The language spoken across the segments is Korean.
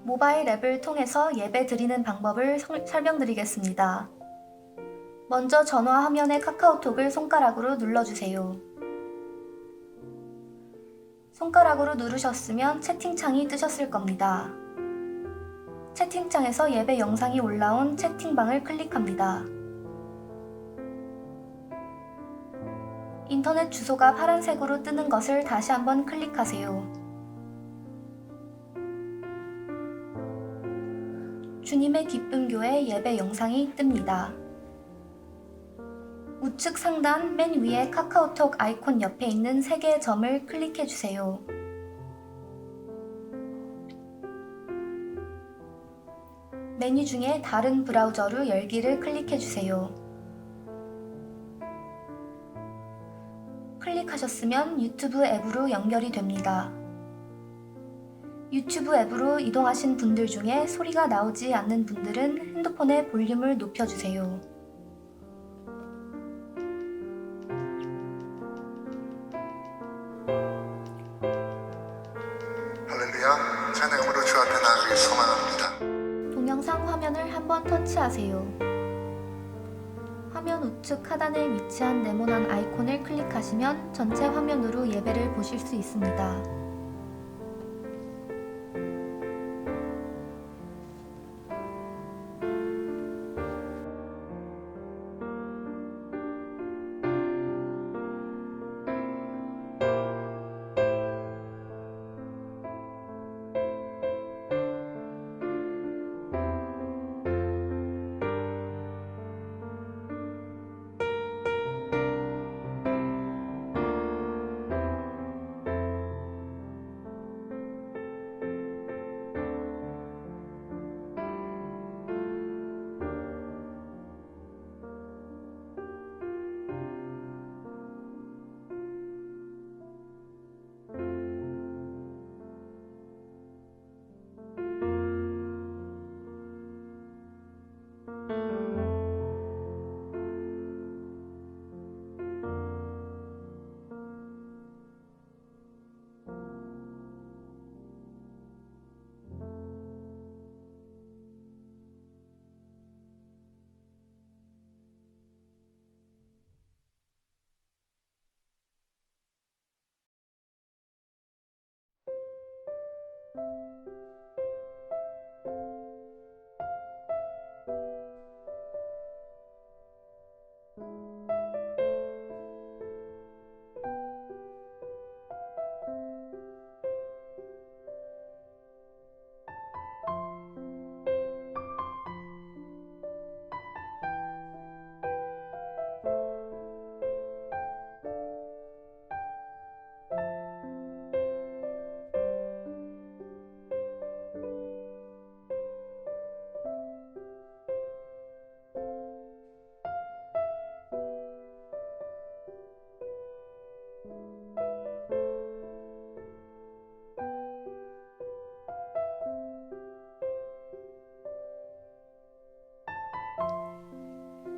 모바일 앱을 통해서 예배 드리는 방법을 설명드리겠습니다. 먼저 전화 화면의 카카오톡을 손가락으로 눌러주세요. 손가락으로 누르셨으면 채팅창이 뜨셨을 겁니다. 채팅창에서 예배 영상이 올라온 채팅방을 클릭합니다. 인터넷 주소가 파란색으로 뜨는 것을 다시 한번 클릭하세요. 주님의 기쁨 교회 예배 영상이 뜹니다. 우측 상단 맨 위에 카카오톡 아이콘 옆에 있는 3개의 점을 클릭해 주세요. 메뉴 중에 다른 브라우저로 열기를 클릭해 주세요. 클릭하셨으면 유튜브 앱으로 연결이 됩니다. 유튜브 앱으로 이동하신 분들 중에 소리가 나오지 않는 분들은 핸드폰의 볼륨을 높여주세요. 할렐루야, 찬양으로 주 앞에 나가길 소망합니다. 동영상 화면을 한번 터치하세요. 화면 우측 하단에 위치한 네모난 아이콘을 클릭하시면 전체 화면으로 예배를 보실 수 있습니다.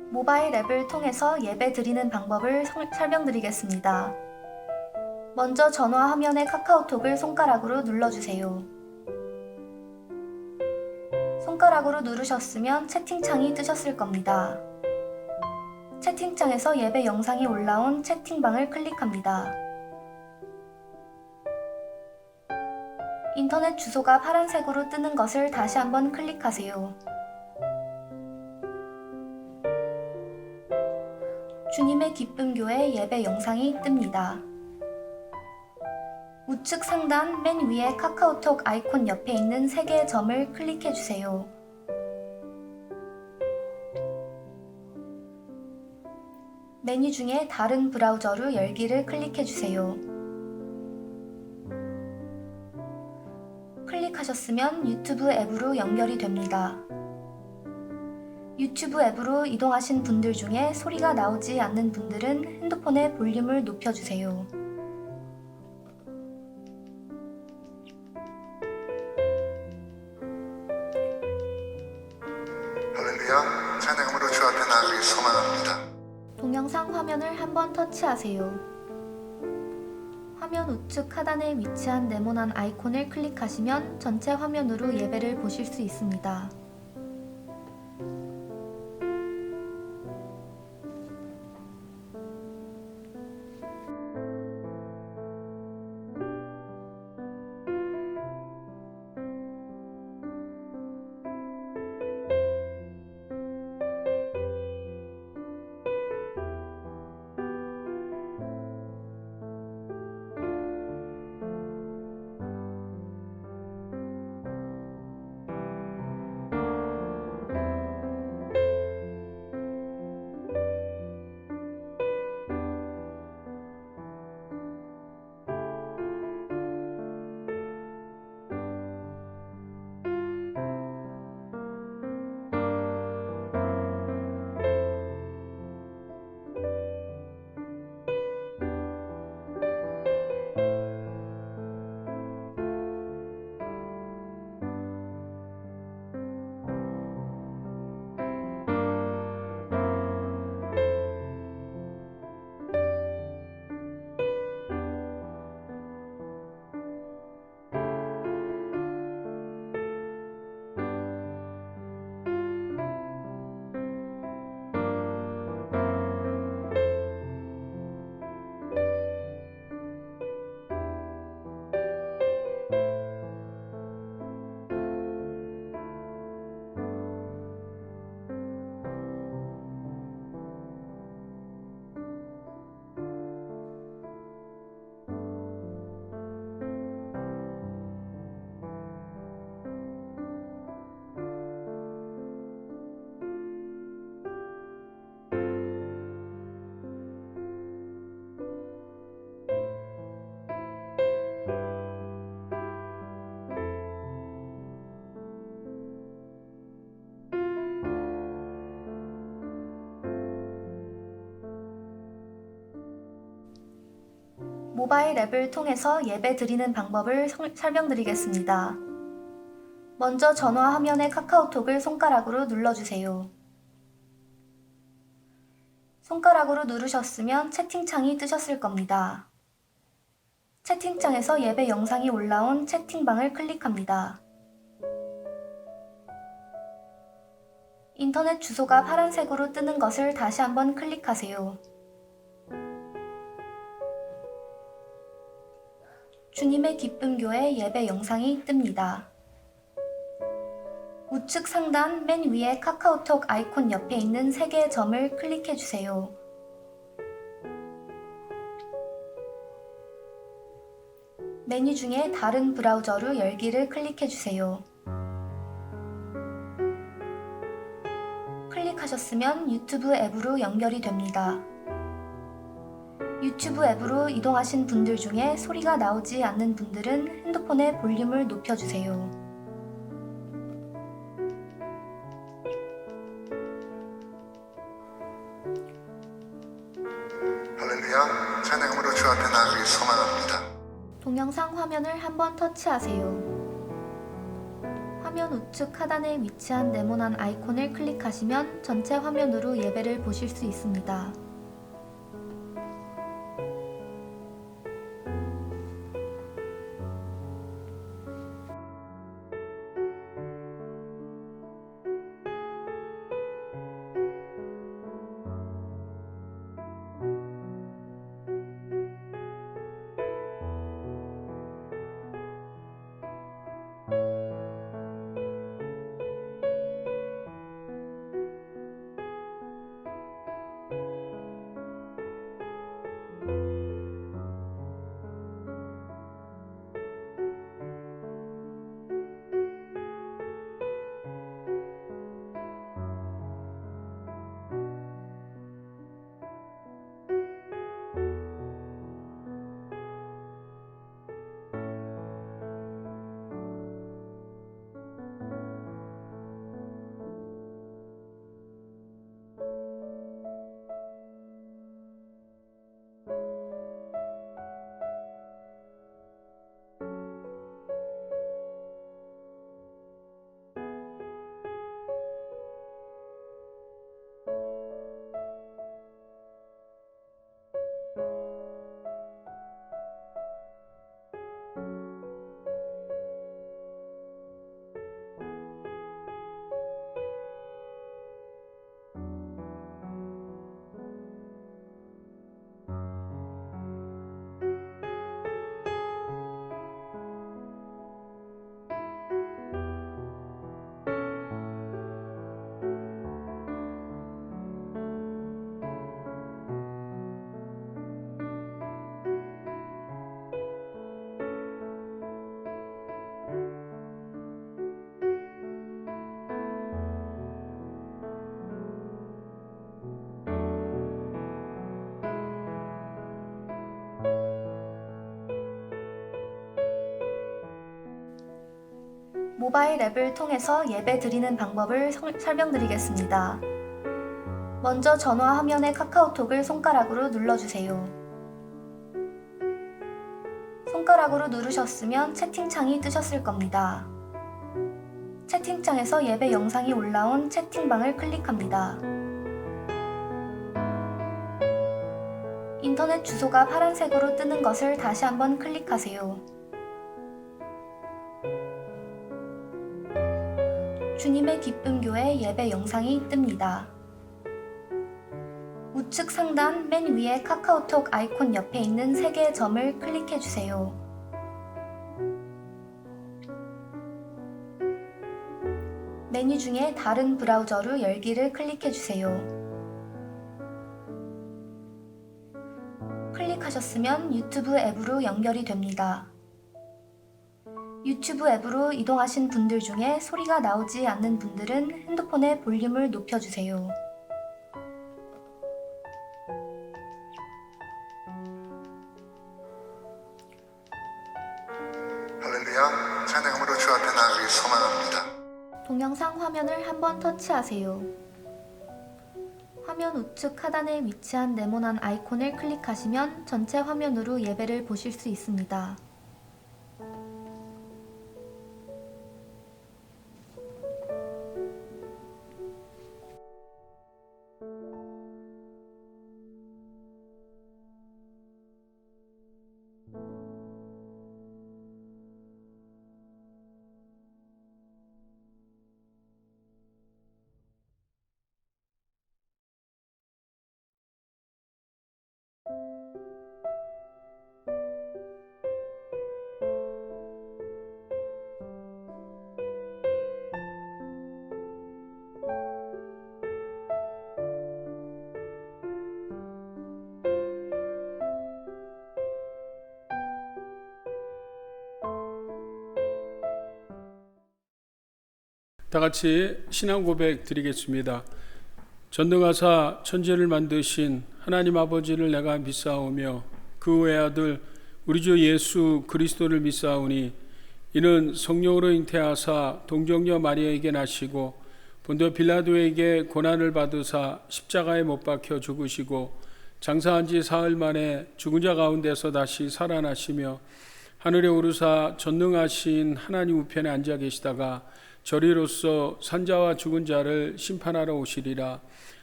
모바일 앱을 통해서 예배 드리는 방법을 설명드리겠습니다. 먼저 전화 화면의 카카오톡을 손가락으로 눌러주세요. 손가락으로 누르셨으면 채팅창이 뜨셨을 겁니다. 채팅창에서 예배 영상이 올라온 채팅방을 클릭합니다. 인터넷 주소가 파란색으로 뜨는 것을 다시 한번 클릭하세요. 주님의 기쁨 교회 예배 영상이 뜹니다. 우측 상단 맨 위에 카카오톡 아이콘 옆에 있는 3개의 점을 클릭해 주세요. 메뉴 중에 다른 브라우저로 열기를 클릭해 주세요. 클릭하셨으면 유튜브 앱으로 연결이 됩니다. 유튜브 앱으로 이동하신 분들 중에 소리가 나오지 않는 분들은 핸드폰의 볼륨을 높여주세요. 할렐루야, 찬양으로 주 앞에 나가길 소망합니다. 동영상 화면을 한번 터치하세요. 화면 우측 하단에 위치한 네모난 아이콘을 클릭하시면 전체 화면으로 예배를 보실 수 있습니다. 모바일 앱을 통해서 예배 드리는 방법을 설명드리겠습니다. 먼저 전화 화면의 카카오톡을 손가락으로 눌러주세요. 손가락으로 누르셨으면 채팅창이 뜨셨을 겁니다. 채팅창에서 예배 영상이 올라온 채팅방을 클릭합니다. 인터넷 주소가 파란색으로 뜨는 것을 다시 한번 클릭하세요. 주님의 기쁨 교회 예배 영상이 뜹니다. 우측 상단 맨 위에 카카오톡 아이콘 옆에 있는 3개의 점을 클릭해 주세요. 메뉴 중에 다른 브라우저로 열기를 클릭해 주세요. 클릭하셨으면 유튜브 앱으로 연결이 됩니다. 유튜브 앱으로 이동하신 분들 중에 소리가 나오지 않는 분들은 핸드폰의 볼륨을 높여주세요. 할렐루야, 찬양으로 주 앞에 나가기 소망합니다. 동영상 화면을 한번 터치하세요. 화면 우측 하단에 위치한 네모난 아이콘을 클릭하시면 전체 화면으로 예배를 보실 수 있습니다. 모바일 앱을 통해서 예배 드리는 방법을 설명드리겠습니다. 먼저 전화 화면의 카카오톡을 손가락으로 눌러주세요. 손가락으로 누르셨으면 채팅창이 뜨셨을 겁니다. 채팅창에서 예배 영상이 올라온 채팅방을 클릭합니다. 인터넷 주소가 파란색으로 뜨는 것을 다시 한번 클릭하세요. 주님의 기쁨 교회 예배 영상이 뜹니다. 우측 상단 맨 위에 카카오톡 아이콘 옆에 있는 3개의 점을 클릭해 주세요. 메뉴 중에 다른 브라우저로 열기를 클릭해 주세요. 클릭하셨으면 유튜브 앱으로 연결이 됩니다. 유튜브 앱으로 이동하신 분들 중에 소리가 나오지 않는 분들은 핸드폰의 볼륨을 높여주세요. 할렐루야, 찬양으로 주 앞에 나가기 소망합니다. 동영상 화면을 한번 터치하세요. 화면 우측 하단에 위치한 네모난 아이콘을 클릭하시면 전체 화면으로 예배를 보실 수 있습니다. 다 같이 신앙 고백 드리겠습니다. 전능하사 천지를 만드신 하나님 아버지를 내가 믿사오며 그 외아들 우리 주 예수 그리스도를 믿사오니 이는 성령으로 잉태하사 동정녀 마리아에게 나시고 본도 빌라도에게 고난을 받으사 십자가에 못 박혀 죽으시고 장사한 지 사흘 만에 죽은 자 가운데서 다시 살아나시며 하늘에 오르사 전능하신 하나님 우편에 앉아 계시다가 저리로서 산자와 죽은 자를 심판하러 오시리라.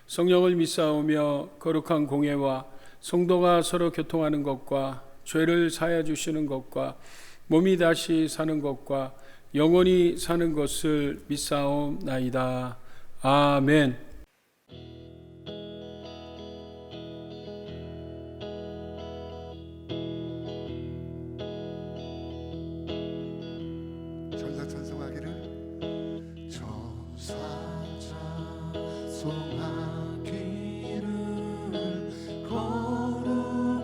성령을 믿사오며 거룩한 공예와 성도가 서로 교통하는 것과 죄를 사하여 주시는 것과 몸이 다시 사는 것과 영원히 사는 것을 믿사옵나이다. 아멘. 전사 찬송하기를 찬송하기를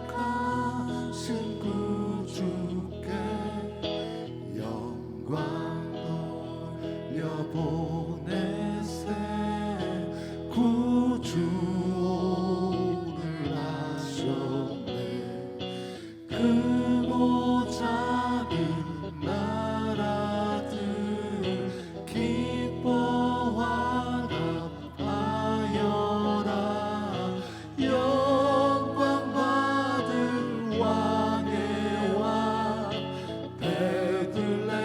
거룩하신 구주께 영광 돌려보내세 구주 오늘 하셨네 크고 작은 나라들 기뻐하라 하여라 영광 받을 왕의 왕 베들레헴에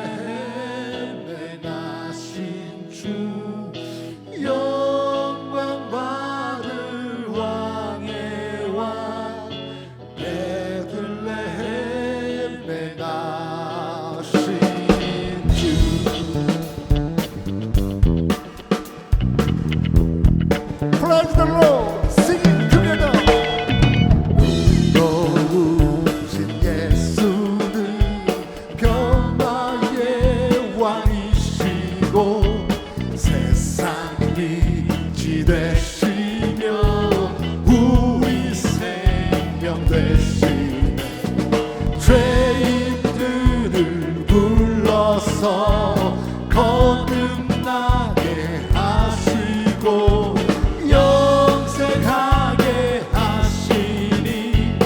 나신 주 영광 받을 왕의 왕 베들레헴에 나신 주 Praise the Lord, sing it together. 의로우신 예수는 평화의 왕이시고 세상이 지되시며 우리 생명 되시네 죄인들을 불러서 거듭나게 하시고 영생하게 하시니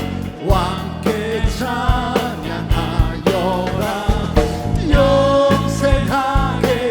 왕께 찬양하여라 영생하게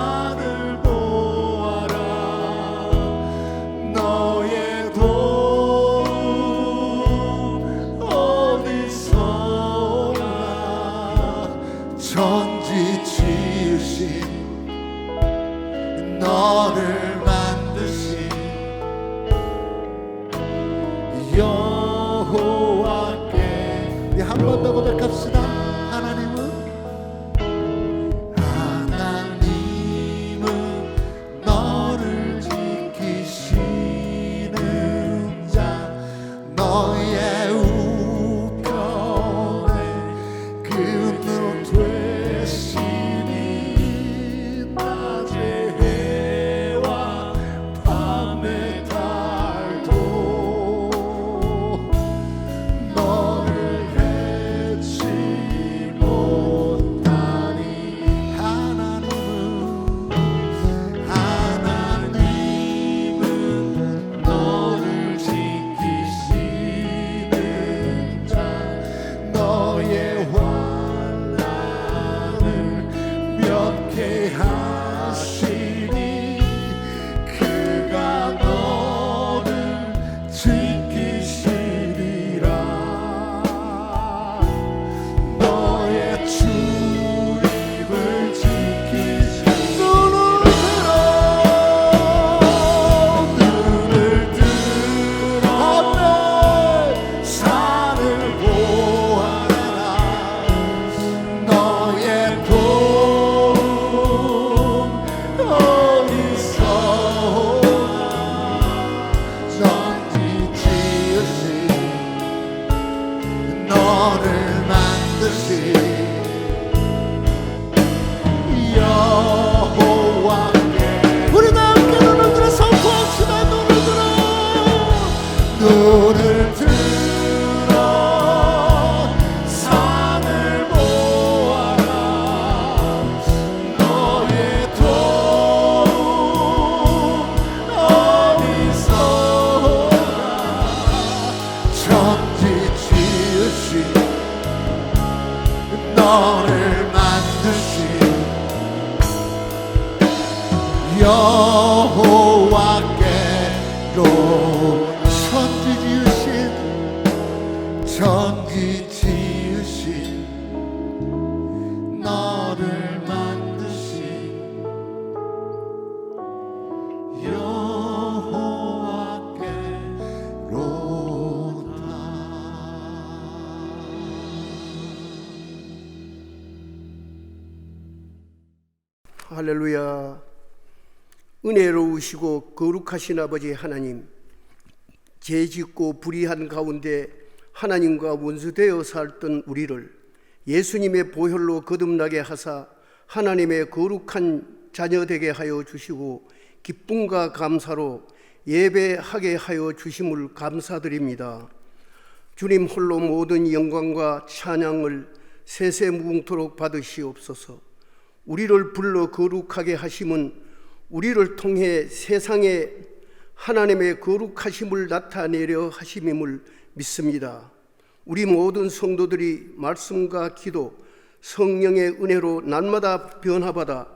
산을 보아라. 너의 도움 어디서 오나. 천지 지으신 너를 만드신 여호와께. 한 번 더 고백합시다. 하나님은 너를 지키시는 자. 너의 우편에 그늘 되시니. 낮에 해와 밤에 달도 너를 해치 못하니. 하나님은 너를 지키시는 자. 너의 환난을 면케하시니. 그가 너를 지키시리라. 너의 출입을 지키시. 눈을 들어 산을 보아라. 너의 도움 어디서 오나. 천지 지으신 너를 만드신 여호와께. 우리 다 함께 눈을 들어 선포합시다. 눈을 들어 산을 보아라. 너의 도움 어디서 오나. 천지 지으신 너를 만드신 여호와께로. 천지 지으신 너를 만드신 여호와께로다. 할렐루야. 은혜로우시고 거룩하신 아버지 하나님, 죄짓고 불의한 가운데 하나님과 원수되어 살던 우리를 예수님의 보혈로 거듭나게 하사 하나님의 거룩한 자녀 되게 하여 주시고 기쁨과 감사로 예배하게 하여 주심을 감사드립니다. 주님 홀로 모든 영광과 찬양을 세세무궁토록 받으시옵소서. 우리를 불러 거룩하게 하심은 우리를 통해 세상에 하나님의 거룩하심을 나타내려 하심임을 믿습니다. 우리 모든 성도들이 말씀과 기도, 성령의 은혜로 날마다 변화받아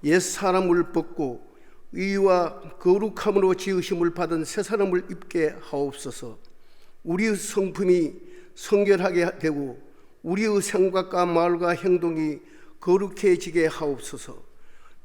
옛사람을 벗고 의와 거룩함으로 지으심을 받은 새사람을 입게 하옵소서. 우리의 성품이 성결하게 되고 우리의 생각과 말과 행동이 거룩해지게 하옵소서.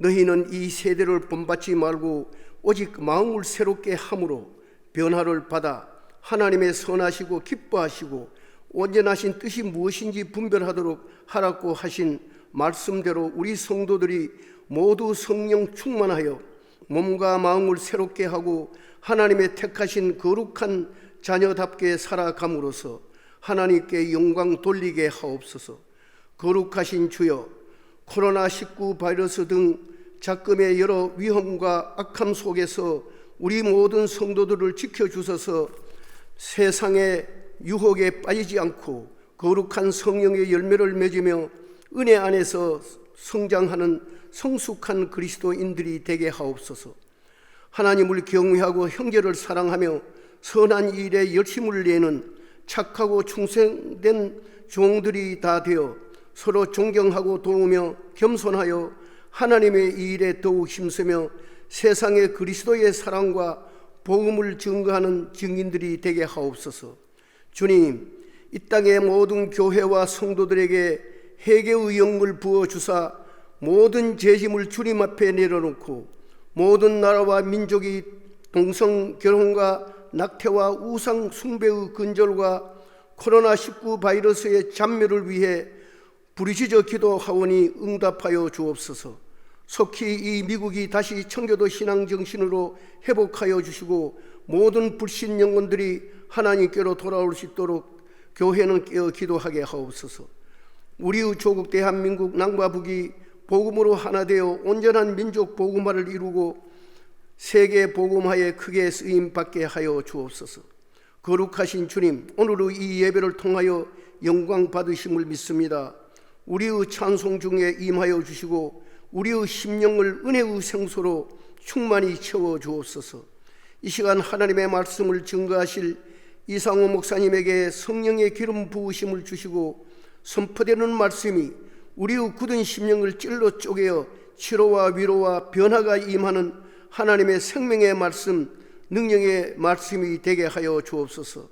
너희는 이 세대를 본받지 말고 오직 마음을 새롭게 함으로 변화를 받아 하나님의 선하시고 기뻐하시고 온전하신 뜻이 무엇인지 분별하도록 하라고 하신 말씀대로 우리 성도들이 모두 성령 충만하여 몸과 마음을 새롭게 하고 하나님의 택하신 거룩한 자녀답게 살아감으로써 하나님께 영광 돌리게 하옵소서. 거룩하신 주여, 코로나19 바이러스 등 작금의 여러 위험과 악함 속에서 우리 모든 성도들을 지켜주셔서 세상의 유혹에 빠지지 않고 거룩한 성령의 열매를 맺으며 은혜 안에서 성장하는 성숙한 그리스도인들이 되게 하옵소서. 하나님을 경외하고 형제를 사랑하며 선한 일에 열심을 내는 착하고 충성된 종들이 다 되어 서로 존경하고 도우며 겸손하여 하나님의 이 일에 더욱 힘쓰며 세상에 그리스도의 사랑과 복음을 증거하는 증인들이 되게 하옵소서. 주님, 이 땅의 모든 교회와 성도들에게 회개의 영을 부어주사 모든 죄짐을 주님 앞에 내려놓고 모든 나라와 민족이 동성 결혼과 낙태와 우상 숭배의 근절과 코로나19 바이러스의 잔멸을 위해 부르짖어 기도하오니 응답하여 주옵소서. 속히 이 미국이 다시 청교도 신앙 정신으로 회복하여 주시고 모든 불신 영혼들이 하나님께로 돌아올 수 있도록 교회는 깨어 기도하게 하옵소서. 우리의 조국 대한민국 남과 북이 복음으로 하나 되어 온전한 민족 복음화를 이루고 세계 복음화에 크게 쓰임 받게 하여 주옵소서. 거룩하신 주님, 오늘의 이 예배를 통하여 영광 받으심을 믿습니다. 우리의 찬송 중에 임하여 주시고 우리의 심령을 은혜의 생수로 충만히 채워 주옵소서. 이 시간 하나님의 말씀을 증거하실 이상호 목사님에게 성령의 기름 부으심을 주시고 선포되는 말씀이 우리의 굳은 심령을 찔러 쪼개어 치료와 위로와 변화가 임하는 하나님의 생명의 말씀, 능력의 말씀이 되게 하여 주옵소서.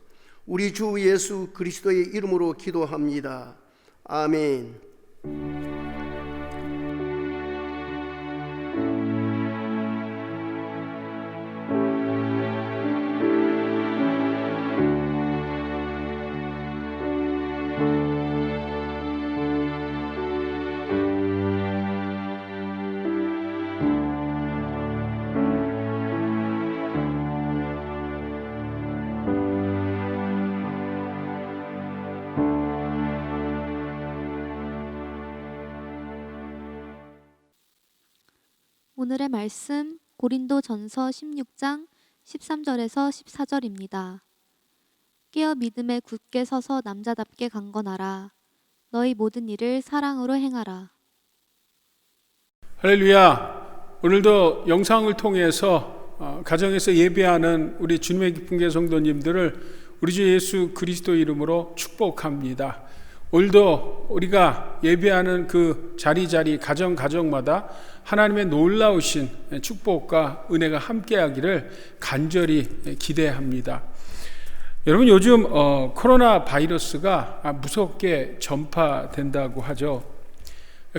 우리 주 예수 그리스도의 이름으로 기도합니다. 아멘. 오늘의 말씀 고린도전서 16장 13절에서 14절입니다. 깨어 믿음에 굳게 서서 남자답게 강건하라. 너희 모든 일을 사랑으로 행하라. 할렐루야. 오늘도 영상을 통해서 가정에서 예배하는 우리 주님의 기쁜 계 성도님들을 우리 주 예수 그리스도 이름으로 축복합니다. 오늘도 우리가 예배하는 그 자리 가정마다 하나님의 놀라우신 축복과 은혜가 함께하기를 간절히 기대합니다. 여러분, 요즘 코로나 바이러스가 무섭게 전파된다고 하죠.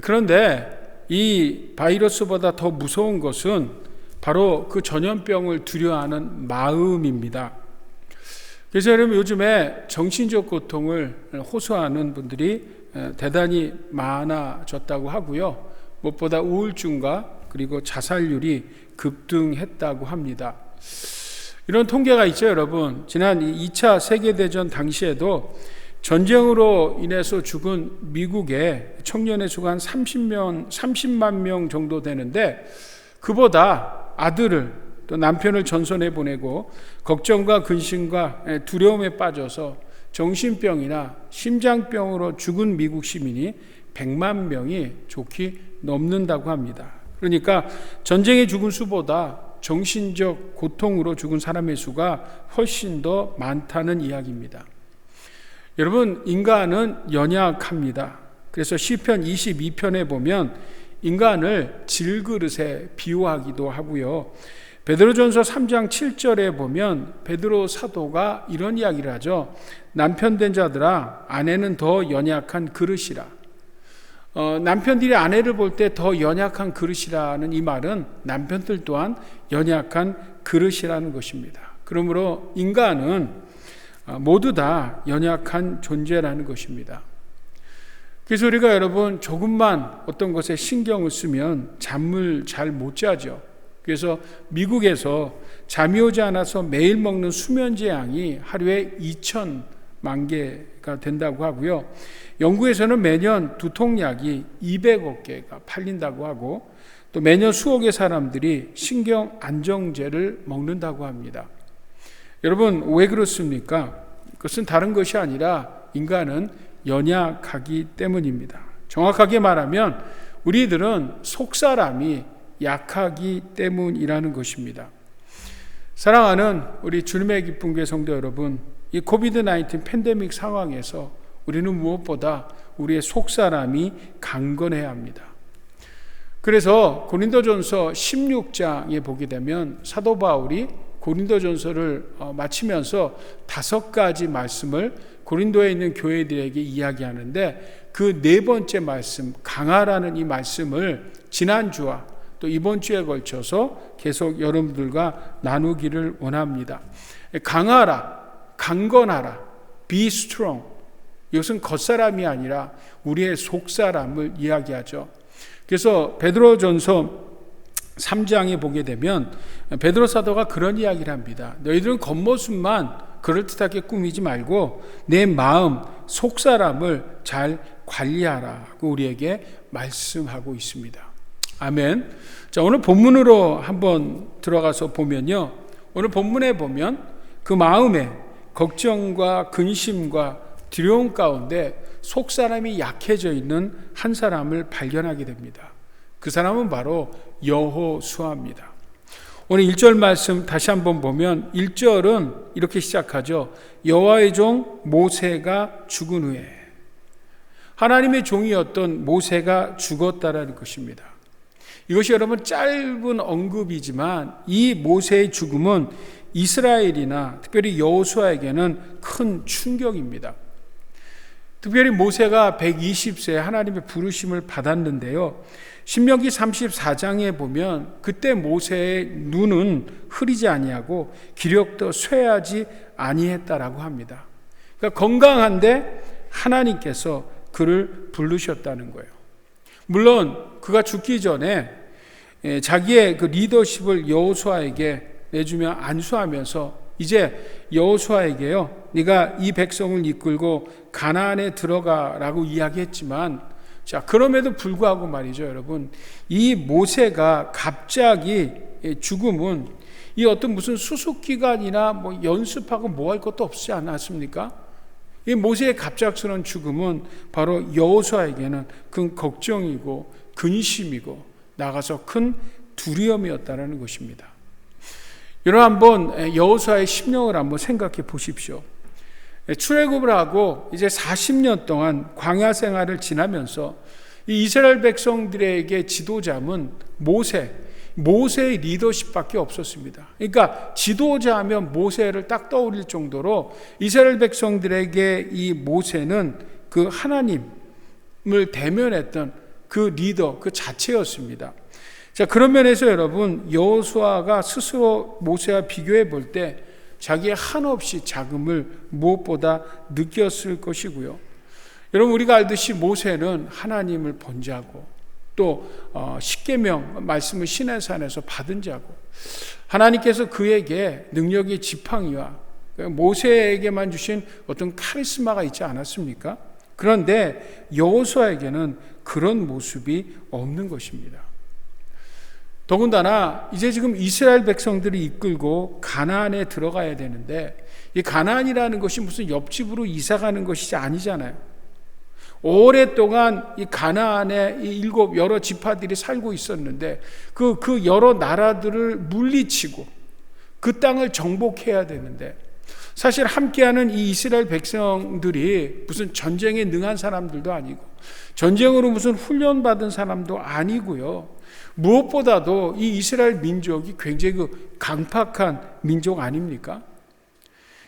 그런데 이 바이러스보다 더 무서운 것은 바로 그 전염병을 두려워하는 마음입니다. 그래서 여러분, 요즘에 정신적 고통을 호소하는 분들이 대단히 많아졌다고 하고요. 무엇보다 우울증과 그리고 자살률이 급등했다고 합니다. 이런 통계가 있죠, 여러분. 지난 2차 세계대전 당시에도 전쟁으로 인해서 죽은 미국의 청년의 수가 한 30만 명 정도 되는데, 그보다 아들을 또 남편을 전선에 보내고 걱정과 근심과 두려움에 빠져서 정신병이나 심장병으로 죽은 미국 시민이 100만 명이 좋게 넘는다고 합니다. 그러니까 전쟁에 죽은 수보다 정신적 고통으로 죽은 사람의 수가 훨씬 더 많다는 이야기입니다. 여러분, 인간은 연약합니다. 그래서 시편 22편에 보면 인간을 질그릇에 비유하기도 하고요. 베드로전서 3장 7절에 보면 베드로 사도가 이런 이야기를 하죠. 남편 된 자들아, 아내는 더 연약한 그릇이라. 남편들이 아내를 볼 때 더 연약한 그릇이라는 이 말은 남편들 또한 연약한 그릇이라는 것입니다. 그러므로 인간은 모두 다 연약한 존재라는 것입니다. 그래서 우리가 여러분 조금만 어떤 것에 신경을 쓰면 잠을 잘 못 자죠. 그래서 미국에서 잠이 오지 않아서 매일 먹는 수면제 양이 하루에 2,000만 개가 된다고 하고요. 영국에서는 매년 두통약이 200억 개가 팔린다고 하고, 또 매년 수억의 사람들이 신경 안정제를 먹는다고 합니다. 여러분, 왜 그렇습니까? 그것은 다른 것이 아니라 인간은 연약하기 때문입니다. 정확하게 말하면 우리들은 속사람이 약하기 때문이라는 것입니다. 사랑하는 우리 주님의 기쁜 교회 성도 여러분, 이 코비드-19 팬데믹 상황에서 우리는 무엇보다 우리의 속사람이 강건해야 합니다. 그래서 고린도전서 16장에 보게 되면 사도 바울이 고린도전서를 마치면서 5가지 말씀을 고린도에 있는 교회들에게 이야기하는데, 그 4번째 말씀, 강하라는 이 말씀을 지난주와 또 이번 주에 걸쳐서 계속 여러분들과 나누기를 원합니다. 강하라, 강건하라, be strong. 이것은 겉사람이 아니라 우리의 속사람을 이야기하죠. 그래서 베드로전서 3장에 보게 되면 베드로 사도가 그런 이야기를 합니다. 너희들은 겉모습만 그럴듯하게 꾸미지 말고 내 마음, 속사람을 잘 관리하라고 우리에게 말씀하고 있습니다. 아멘. 자, 오늘 본문으로 한번 들어가서 보면요, 오늘 본문에 보면 그 마음에 걱정과 근심과 두려움 가운데 속사람이 약해져 있는 한 사람을 발견하게 됩니다. 그 사람은 바로 여호수아입니다. 오늘 1절 말씀 다시 한번 보면 1절은 이렇게 시작하죠. 여호와의 종 모세가 죽은 후에, 하나님의 종이었던 모세가 죽었다라는 것입니다. 이것이 여러분 짧은 언급이지만 이 모세의 죽음은 이스라엘이나 특별히 여호수아에게는 큰 충격입니다. 특별히 모세가 120세에 하나님의 부르심을 받았는데요, 신명기 34장에 보면 그때 모세의 눈은 흐리지 아니하고 기력도 쇠하지 아니했다라고 합니다. 그러니까 건강한데 하나님께서 그를 부르셨다는 거예요. 물론 그가 죽기 전에 자기의 그 리더십을 여호수아에게 내주며 안수하면서 이제 여호수아에게요, 네가 이 백성을 이끌고 가나안에 들어가라고 이야기했지만, 자, 그럼에도 불구하고 말이죠, 여러분, 이 모세가 갑자기 죽음은 이 어떤 무슨 수습기간이나 뭐 연습하고 뭐 할 것도 없지 않았습니까? 이 모세의 갑작스러운 죽음은 바로 여호수아에게는 큰 걱정이고 근심이고 나가서 큰 두려움이었다는 것입니다. 여러분, 한번 여호수아의 심령을 한번 생각해 보십시오. 출애굽을 하고 이제 40년 동안 광야 생활을 지나면서 이 이스라엘 백성들에게 지도자는 모세의 리더십밖에 없었습니다. 그러니까 지도자하면 모세를 딱 떠올릴 정도로 이스라엘 백성들에게 이 모세는 그 하나님을 대면했던 그 리더 그 자체였습니다. 자, 그런 면에서 여러분, 여호수아가 스스로 모세와 비교해 볼 때 자기의 한없이 작음을 무엇보다 느꼈을 것이고요. 여러분, 우리가 알듯이 모세는 하나님을 본 자고 또 십계명 말씀을 시내산에서 받은 자고, 하나님께서 그에게 능력의 지팡이와 모세에게만 주신 어떤 카리스마가 있지 않았습니까? 그런데 여호수아에게는 그런 모습이 없는 것입니다. 더군다나 이제 지금 이스라엘 백성들이 이끌고 가나안에 들어가야 되는데, 이 가나안이라는 것이 무슨 옆집으로 이사가는 것이 아니잖아요. 오랫동안 이 가나안에 이 여러 지파들이 살고 있었는데 그 여러 나라들을 물리치고 그 땅을 정복해야 되는데, 사실 함께하는 이 이스라엘 백성들이 무슨 전쟁에 능한 사람들도 아니고 전쟁으로 무슨 훈련받은 사람도 아니고요. 무엇보다도 이 이스라엘 민족이 굉장히 그 강팍한 민족 아닙니까?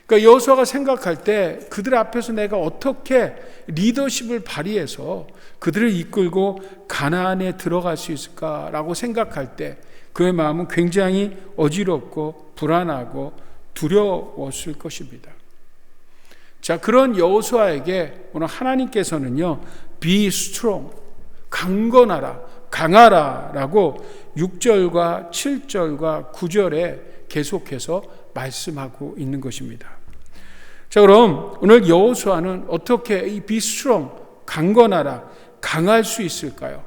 그러니까 여호수아가 생각할 때 그들 앞에서 내가 어떻게 리더십을 발휘해서 그들을 이끌고 가나안에 들어갈 수 있을까라고 생각할 때 그의 마음은 굉장히 어지럽고 불안하고 두려웠을 것입니다. 자, 그런 여호수아에게 오늘 하나님께서는요, be strong, 강건하라, 강하라 라고 6절과 7절과 9절에 계속해서 말씀하고 있는 것입니다. 자, 그럼 오늘 여호수아는 어떻게 이 be strong, 강건하라, 강할 수 있을까요?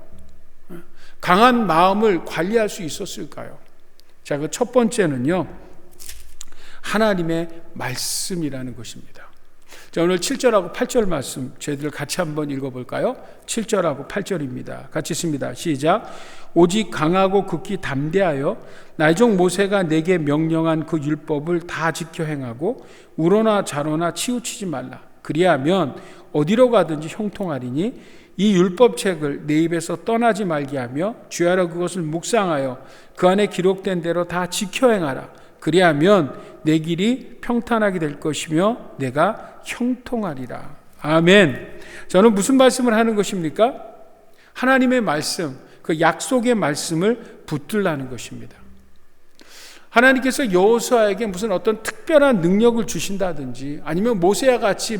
강한 마음을 관리할 수 있었을까요? 자, 그 첫 번째는요, 하나님의 말씀이라는 것입니다. 자, 오늘 7절하고 8절 말씀 저희들 같이 한번 읽어볼까요? 7절하고 8절입니다. 같이 읽습니다. 시작. 오직 강하고 극히 담대하여 나의 종 모세가 내게 명령한 그 율법을 다 지켜 행하고 우로나 좌로나 치우치지 말라. 그리하면 어디로 가든지 형통하리니 이 율법책을 내 입에서 떠나지 말게 하며 주야로 그것을 묵상하여 그 안에 기록된 대로 다 지켜 행하라. 그리하면 내 길이 평탄하게 될 것이며 내가 형통하리라. 아멘. 저는 무슨 말씀을 하는 것입니까? 하나님의 말씀, 그 약속의 말씀을 붙들라는 것입니다. 하나님께서 여호수아에게 무슨 어떤 특별한 능력을 주신다든지, 아니면 모세와 같이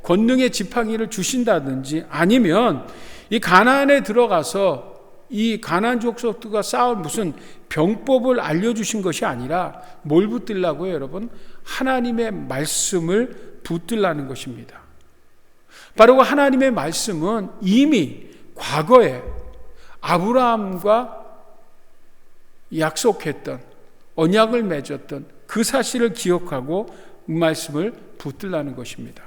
권능의 지팡이를 주신다든지, 아니면 이 가나안에 들어가서 이 가나안 족속들과 싸울 무슨 병법을 알려주신 것이 아니라 뭘 붙들라고요, 여러분? 하나님의 말씀을 붙들라는 것입니다. 바로 하나님의 말씀은 이미 과거에 아브라함과 약속했던, 언약을 맺었던 그 사실을 기억하고 그 말씀을 붙들라는 것입니다.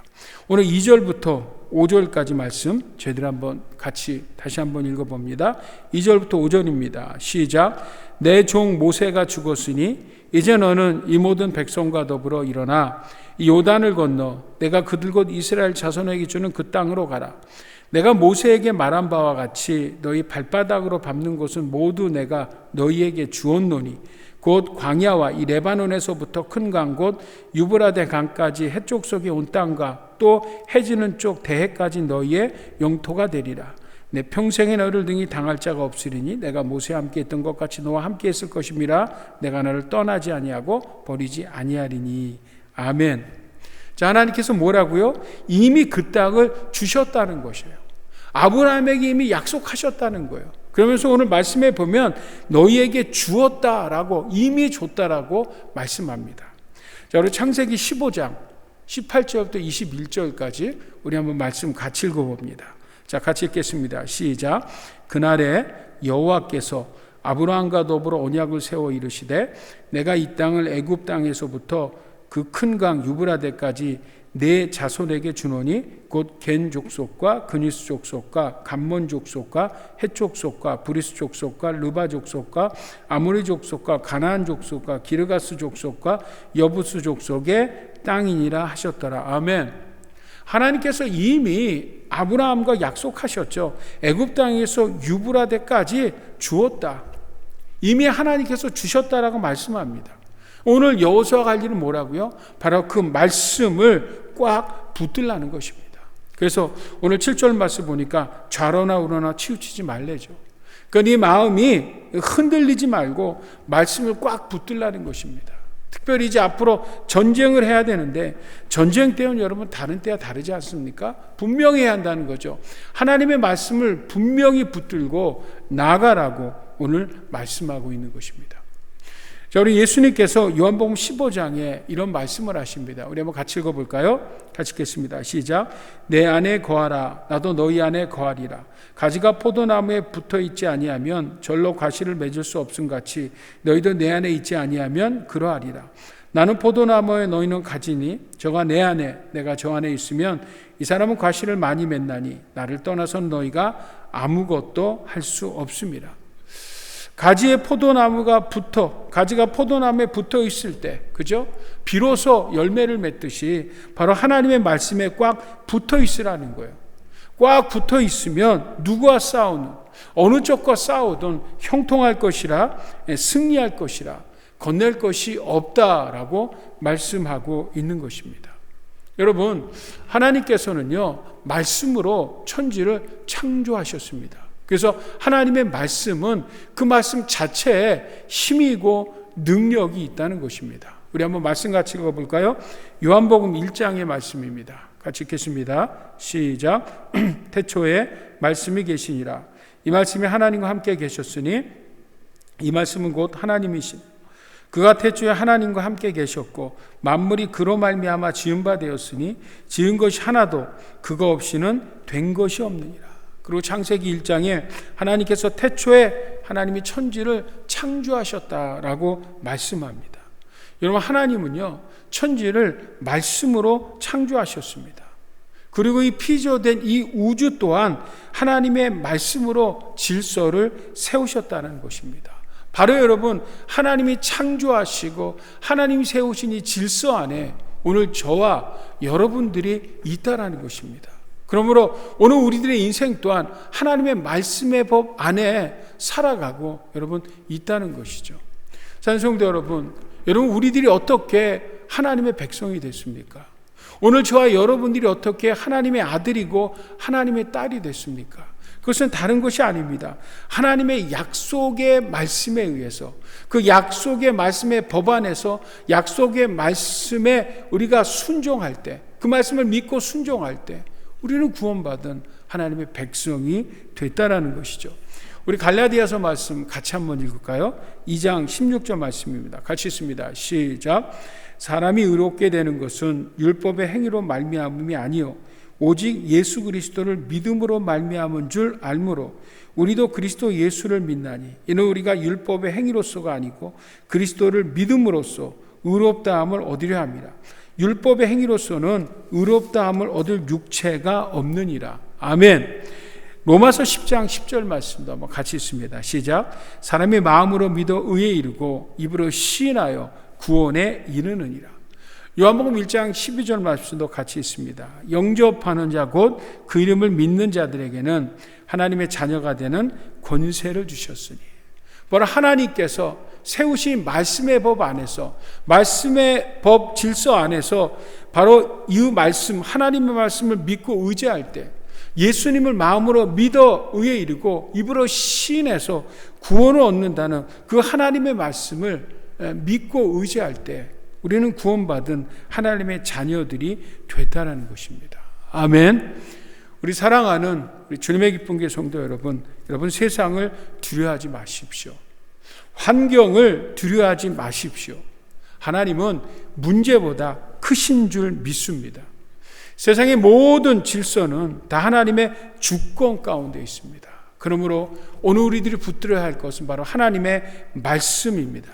오늘 2절부터 5절까지 말씀 저희들 한번 같이 다시 한번 읽어봅니다. 2절부터 5절입니다. 시작. 내 종 모세가 죽었으니 이제 너는 이 모든 백성과 더불어 일어나 이 요단을 건너 내가 그들 곧 이스라엘 자손에게 주는 그 땅으로 가라. 내가 모세에게 말한 바와 같이 너희 발바닥으로 밟는 곳은 모두 내가 너희에게 주었노니 곧 광야와 이 레바논에서부터 큰 강 곧 유브라데 강까지 해쪽 속에 온 땅과 또 해지는 쪽 대해까지 너희의 영토가 되리라. 내 평생에 너를 등이 당할 자가 없으리니 내가 모세와 함께 했던 것 같이 너와 함께 했을 것임이라. 내가 너를 떠나지 아니하고 버리지 아니하리니. 아멘. 자, 하나님께서 뭐라고요? 이미 그 땅을 주셨다는 것이에요. 아브라함에게 이미 약속하셨다는 거예요. 그러면서 오늘 말씀에 보면 너희에게 주었다라고, 이미 줬다라고 말씀합니다. 자, 우리 창세기 15장 18절부터 21절까지 우리 한번 말씀 같이 읽어봅니다. 자, 같이 읽겠습니다. 시작. 그날에 여호와께서 아브라함과 더불어 언약을 세워 이르시되 내가 이 땅을 애굽 땅에서부터 그 큰 강 유브라데까지 내 자손에게 주노니 곧 겐 족속과 그니스 족속과 감몬 족속과 헷 족속과 브리스 족속과 르바 족속과 아모리 족속과 가나안 족속과 기르가스 족속과 여부스 족속의 땅이니라 하셨더라. 아멘. 하나님께서 이미 아브라함과 약속하셨죠. 애굽 땅에서 유브라데까지 주었다. 이미 하나님께서 주셨다라고 말씀합니다. 오늘 여호수아가 할 일은 뭐라고요? 바로 그 말씀을 꽉 붙들라는 것입니다. 그래서 오늘 7절 말씀 보니까 좌로나 우로나 치우치지 말래죠. 그러니까 네 마음이 흔들리지 말고 말씀을 꽉 붙들라는 것입니다. 특별히 이제 앞으로 전쟁을 해야 되는데 전쟁 때는 여러분 다른 때와 다르지 않습니까? 분명히 해야 한다는 거죠. 하나님의 말씀을 분명히 붙들고 나가라고 오늘 말씀하고 있는 것입니다. 자, 우리 예수님께서 요한복음 15장에 이런 말씀을 하십니다. 우리 한번 같이 읽어볼까요? 같이 읽겠습니다. 시작. 내 안에 거하라. 나도 너희 안에 거하리라. 가지가 포도나무에 붙어 있지 아니하면 절로 과실을 맺을 수 없음 같이 너희도 내 안에 있지 아니하면 그러하리라. 나는 포도나무에 너희는 가지니 저가 내 안에 내가 저 안에 있으면 이 사람은 과실을 많이 맺나니 나를 떠나선 너희가 아무것도 할 수 없음이라. 가지가 포도나무에 붙어 있을 때, 그죠? 비로소 열매를 맺듯이 바로 하나님의 말씀에 꽉 붙어 있으라는 거예요. 꽉 붙어 있으면 누구와 싸우는, 어느 쪽과 싸우든 형통할 것이라, 승리할 것이라, 건넬 것이 없다라고 말씀하고 있는 것입니다. 여러분, 하나님께서는요, 말씀으로 천지를 창조하셨습니다. 그래서 하나님의 말씀은 그 말씀 자체에 힘이고 능력이 있다는 것입니다. 우리 한번 말씀 같이 읽어볼까요? 요한복음 1장의 말씀입니다. 같이 읽겠습니다. 시작. 태초에 말씀이 계시니라. 이 말씀이 하나님과 함께 계셨으니 이 말씀은 곧 하나님이신 그가 태초에 하나님과 함께 계셨고 만물이 그로 말미암아 지은 바 되었으니 지은 것이 하나도 그거 없이는 된 것이 없느니라. 그리고 창세기 1장에 하나님께서 태초에 하나님이 천지를 창조하셨다라고 말씀합니다. 여러분, 하나님은요, 천지를 말씀으로 창조하셨습니다. 그리고 이 피조된 이 우주 또한 하나님의 말씀으로 질서를 세우셨다는 것입니다. 바로 여러분, 하나님이 창조하시고 하나님이 세우신 이 질서 안에 오늘 저와 여러분들이 있다라는 것입니다. 그러므로 오늘 우리들의 인생 또한 하나님의 말씀의 법 안에 살아가고 여러분 있다는 것이죠. 산성도 여러분, 우리들이 어떻게 하나님의 백성이 됐습니까? 오늘 저와 여러분들이 어떻게 하나님의 아들이고 하나님의 딸이 됐습니까? 그것은 다른 것이 아닙니다. 하나님의 약속의 말씀에 의해서, 그 약속의 말씀의 법 안에서 약속의 말씀에 우리가 순종할 때, 그 말씀을 믿고 순종할 때 우리는 구원받은 하나님의 백성이 됐다라는 것이죠. 우리 갈라디아서 말씀 같이 한번 읽을까요? 2장 16절 말씀입니다. 같이 읽습니다. 시작. 사람이 의롭게 되는 것은 율법의 행위로 말미암음이 아니요 오직 예수 그리스도를 믿음으로 말미암은 줄 알므로 우리도 그리스도 예수를 믿나니 이는 우리가 율법의 행위로서가 아니고 그리스도를 믿음으로써 의롭다함을 얻으려 함이라. 율법의 행위로서는 의롭다함을 얻을 육체가 없느니라. 아멘. 로마서 10장 10절 말씀도 한번 같이 읽습니다. 시작. 사람이 마음으로 믿어 의에 이르고 입으로 시인하여 구원에 이르느니라. 요한복음 1장 12절 말씀도 같이 있습니다. 영접하는 자 곧 그 이름을 믿는 자들에게는 하나님의 자녀가 되는 권세를 주셨으니, 바로 하나님께서 세우신 말씀의 법 안에서, 말씀의 법 질서 안에서 바로 이 말씀, 하나님의 말씀을 믿고 의지할 때, 예수님을 마음으로 믿어 의에 이르고 입으로 시인해서 구원을 얻는다는 그 하나님의 말씀을 믿고 의지할 때 우리는 구원받은 하나님의 자녀들이 됐다는 것입니다. 아멘. 우리 사랑하는 우리 주님의 기쁜 교회 성도 여러분, 세상을 두려워하지 마십시오. 환경을 두려워하지 마십시오. 하나님은 문제보다 크신 줄 믿습니다. 세상의 모든 질서는 다 하나님의 주권 가운데 있습니다. 그러므로 오늘 우리들이 붙들어야 할 것은 바로 하나님의 말씀입니다.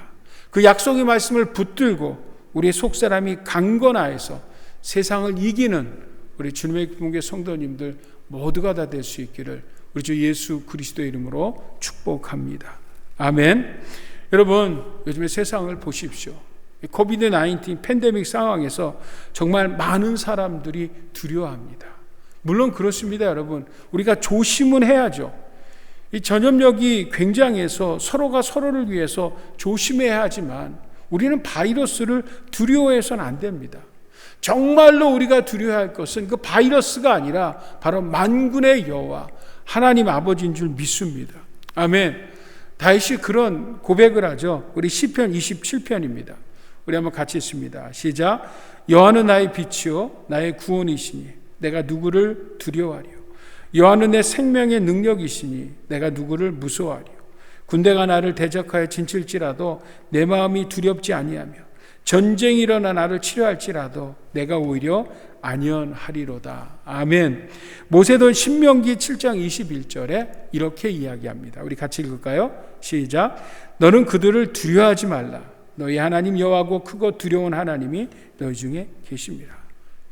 그 약속의 말씀을 붙들고 우리의 속사람이 강건하여서 세상을 이기는 우리 주님의 기쁜 교회 성도님들 모두가 다 될 수 있기를 우리 주 예수 그리스도의 이름으로 축복합니다. 아멘. 여러분, 요즘에 세상을 보십시오. 코비드 19 팬데믹 상황에서 정말 많은 사람들이 두려워합니다. 물론 그렇습니다, 여러분. 우리가 조심은 해야죠. 이 전염력이 굉장해서 서로가 서로를 위해서 조심해야 하지만 우리는 바이러스를 두려워해서는 안 됩니다. 정말로 우리가 두려워할 것은 그 바이러스가 아니라 바로 만군의 여호와 하나님 아버지인 줄 믿습니다. 아멘. 다윗이 그런 고백을 하죠. 우리 시편 27편입니다. 우리 한번 같이 읽습니다. 시작. 여호와는 나의 빛이요 나의 구원이시니 내가 누구를 두려워하리요. 여호와는 내 생명의 능력이시니 내가 누구를 무서워하리요. 군대가 나를 대적하여 진칠지라도 내 마음이 두렵지 아니하며 전쟁이 일어나 나를 치료할지라도 내가 오히려 안연하리로다. 아멘. 모세도 신명기 7장 21절에 이렇게 이야기합니다. 우리 같이 읽을까요? 시작. 너는 그들을 두려워하지 말라. 너희 하나님 여호와고 크고 두려운 하나님이 너희 중에 계십니다.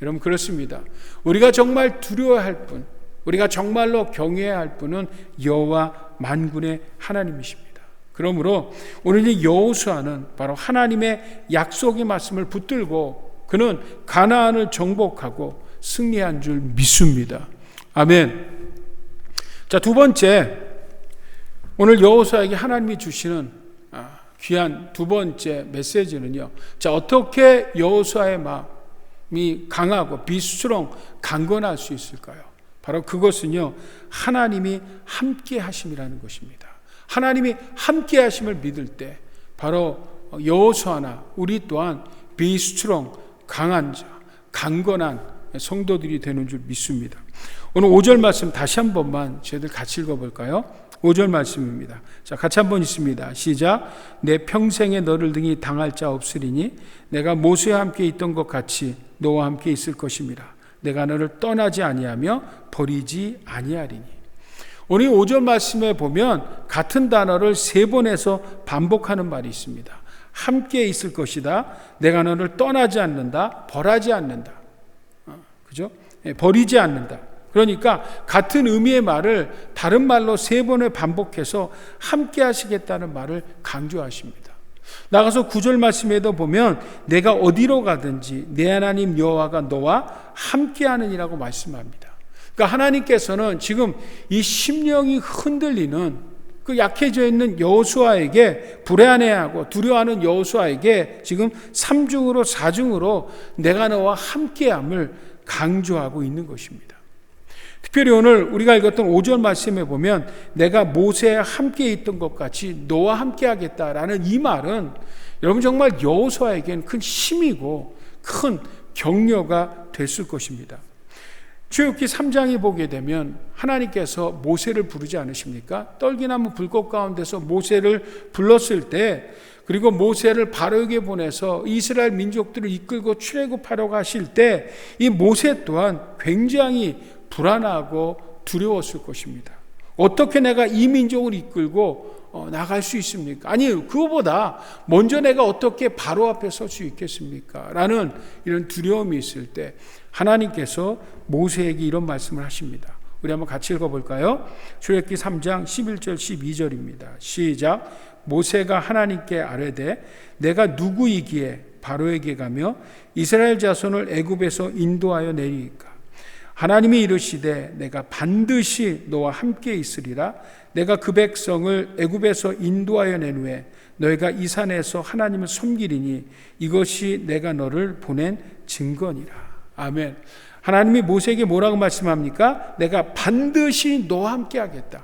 여러분, 그렇습니다. 우리가 정말 두려워할 분, 우리가 정말로 경외해야 할 분은 여호와 만군의 하나님이십니다. 그러므로 오늘 이 여호수아는 바로 하나님의 약속의 말씀을 붙들고 그는 가나안을 정복하고 승리한 줄 믿습니다. 아멘. 자, 두 번째, 오늘 여호수아에게 하나님이 주시는 귀한 두 번째 메시지는요. 자, 어떻게 여호수아의 마음이 강하고 비스트롱 강건할 수 있을까요? 바로 그것은요, 하나님이 함께 하심이라는 것입니다. 하나님이 함께 하심을 믿을 때 바로 여호수아나 우리 또한 비스트롱 강한 자, 강건한 성도들이 되는 줄 믿습니다. 오늘 5절 말씀 다시 한 번만 저희들 같이 읽어볼까요? 5절 말씀입니다. 자, 같이 한번 읽습니다. 시작. 내 평생에 너를 등이 당할 자 없으리니 내가 모세와 함께 있던 것 같이 너와 함께 있을 것임이라. 내가 너를 떠나지 아니하며 버리지 아니하리니. 오늘 5절 말씀에 보면 같은 단어를 3번에서 반복하는 말이 있습니다. 함께 있을 것이다. 내가 너를 떠나지 않는다. 벌하지 않는다. 그죠? 버리지 않는다. 그러니까 같은 의미의 말을 다른 말로 3번을 반복해서 함께 하시겠다는 말을 강조하십니다. 나가서 9절 말씀에도 보면 내가 어디로 가든지 내 하나님 여호와가 너와 함께 하느니라고 말씀합니다. 그러니까 하나님께서는 지금 이 심령이 흔들리는 그 약해져 있는 여호수아에게, 불안해하고 두려워하는 여호수아에게 지금 3중으로 4중으로 내가 너와 함께함을 강조하고 있는 것입니다. 특별히 오늘 우리가 읽었던 5절 말씀에 보면 내가 모세와 함께 있던 것 같이 너와 함께 하겠다라는 이 말은 여러분 정말 여호수아에게는 큰 힘이고 큰 격려가 됐을 것입니다. 출애굽기 3장에 보게 되면 하나님께서 모세를 부르지 않으십니까? 떨기나무 불꽃 가운데서 모세를 불렀을 때, 그리고 모세를 바로에게 보내서 이스라엘 민족들을 이끌고 출애굽하려고 하실 때 이 모세 또한 굉장히 불안하고 두려웠을 것입니다. 어떻게 내가 이 민족을 이끌고 나갈 수 있습니까? 아니, 그거보다 먼저 내가 어떻게 바로 앞에 설 수 있겠습니까? 라는 이런 두려움이 있을 때 하나님께서 모세에게 이런 말씀을 하십니다. 우리 한번 같이 읽어볼까요? 출애굽기 3장 11절 12절입니다. 시작. 모세가 하나님께 아뢰되 내가 누구이기에 바로에게 가며 이스라엘 자손을 애굽에서 인도하여 내리이까? 하나님이 이르시되 내가 반드시 너와 함께 있으리라. 내가 그 백성을 애굽에서 인도하여 낸 후에 너희가 이 산에서 하나님을 섬기리니 이것이 내가 너를 보낸 증거니라. 아멘. 하나님이 모세에게 뭐라고 말씀합니까? 내가 반드시 너와 함께 하겠다.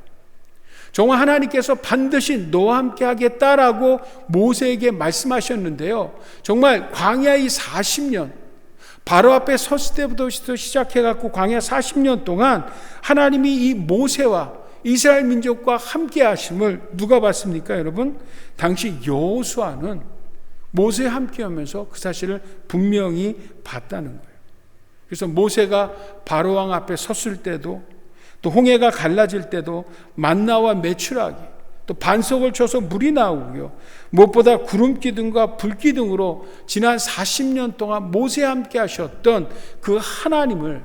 정말 하나님께서 반드시 너와 함께 하겠다라고 모세에게 말씀하셨는데요. 정말 광야의 40년, 바로 앞에 섰을 때부터 시작해갖고 광야 40년 동안 하나님이 이 모세와 이스라엘 민족과 함께 하심을 누가 봤습니까, 여러분? 당시 여호수아는 모세와 함께 하면서 그 사실을 분명히 봤다는 거예요. 그래서 모세가 바로왕 앞에 섰을 때도, 또 홍해가 갈라질 때도 만나와 메추라기, 또 반석을 쳐서 물이 나오고요. 무엇보다 구름 기둥과 불 기둥으로 지난 40년 동안 모세와 함께 하셨던 그 하나님을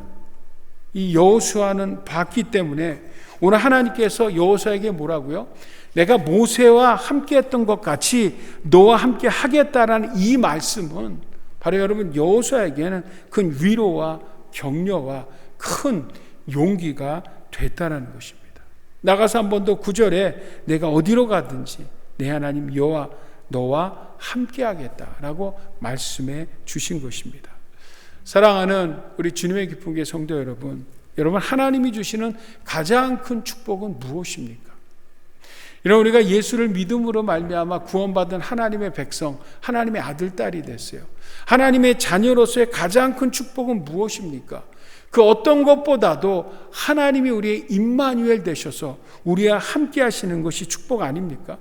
이 여호수아는 봤기 때문에 오늘 하나님께서 여호수아에게 뭐라고요? 내가 모세와 함께 했던 것 같이 너와 함께 하겠다라는 이 말씀은 바로 여러분 여호수아에게는 큰 위로와 격려와 큰 용기가 됐다는 것입니다. 나가서 한 번 더 9절에 내가 어디로 가든지 내 하나님 여호와 너와 함께 하겠다라고 말씀해 주신 것입니다. 사랑하는 우리 주님의 깊은 교 성도 여러분, 여러분 하나님이 주시는 가장 큰 축복은 무엇입니까? 여러분 우리가 예수를 믿음으로 말미암아 구원받은 하나님의 백성, 하나님의 아들, 딸이 됐어요. 하나님의 자녀로서의 가장 큰 축복은 무엇입니까? 그 어떤 것보다도 하나님이 우리의 임마누엘 되셔서 우리와 함께 하시는 것이 축복 아닙니까?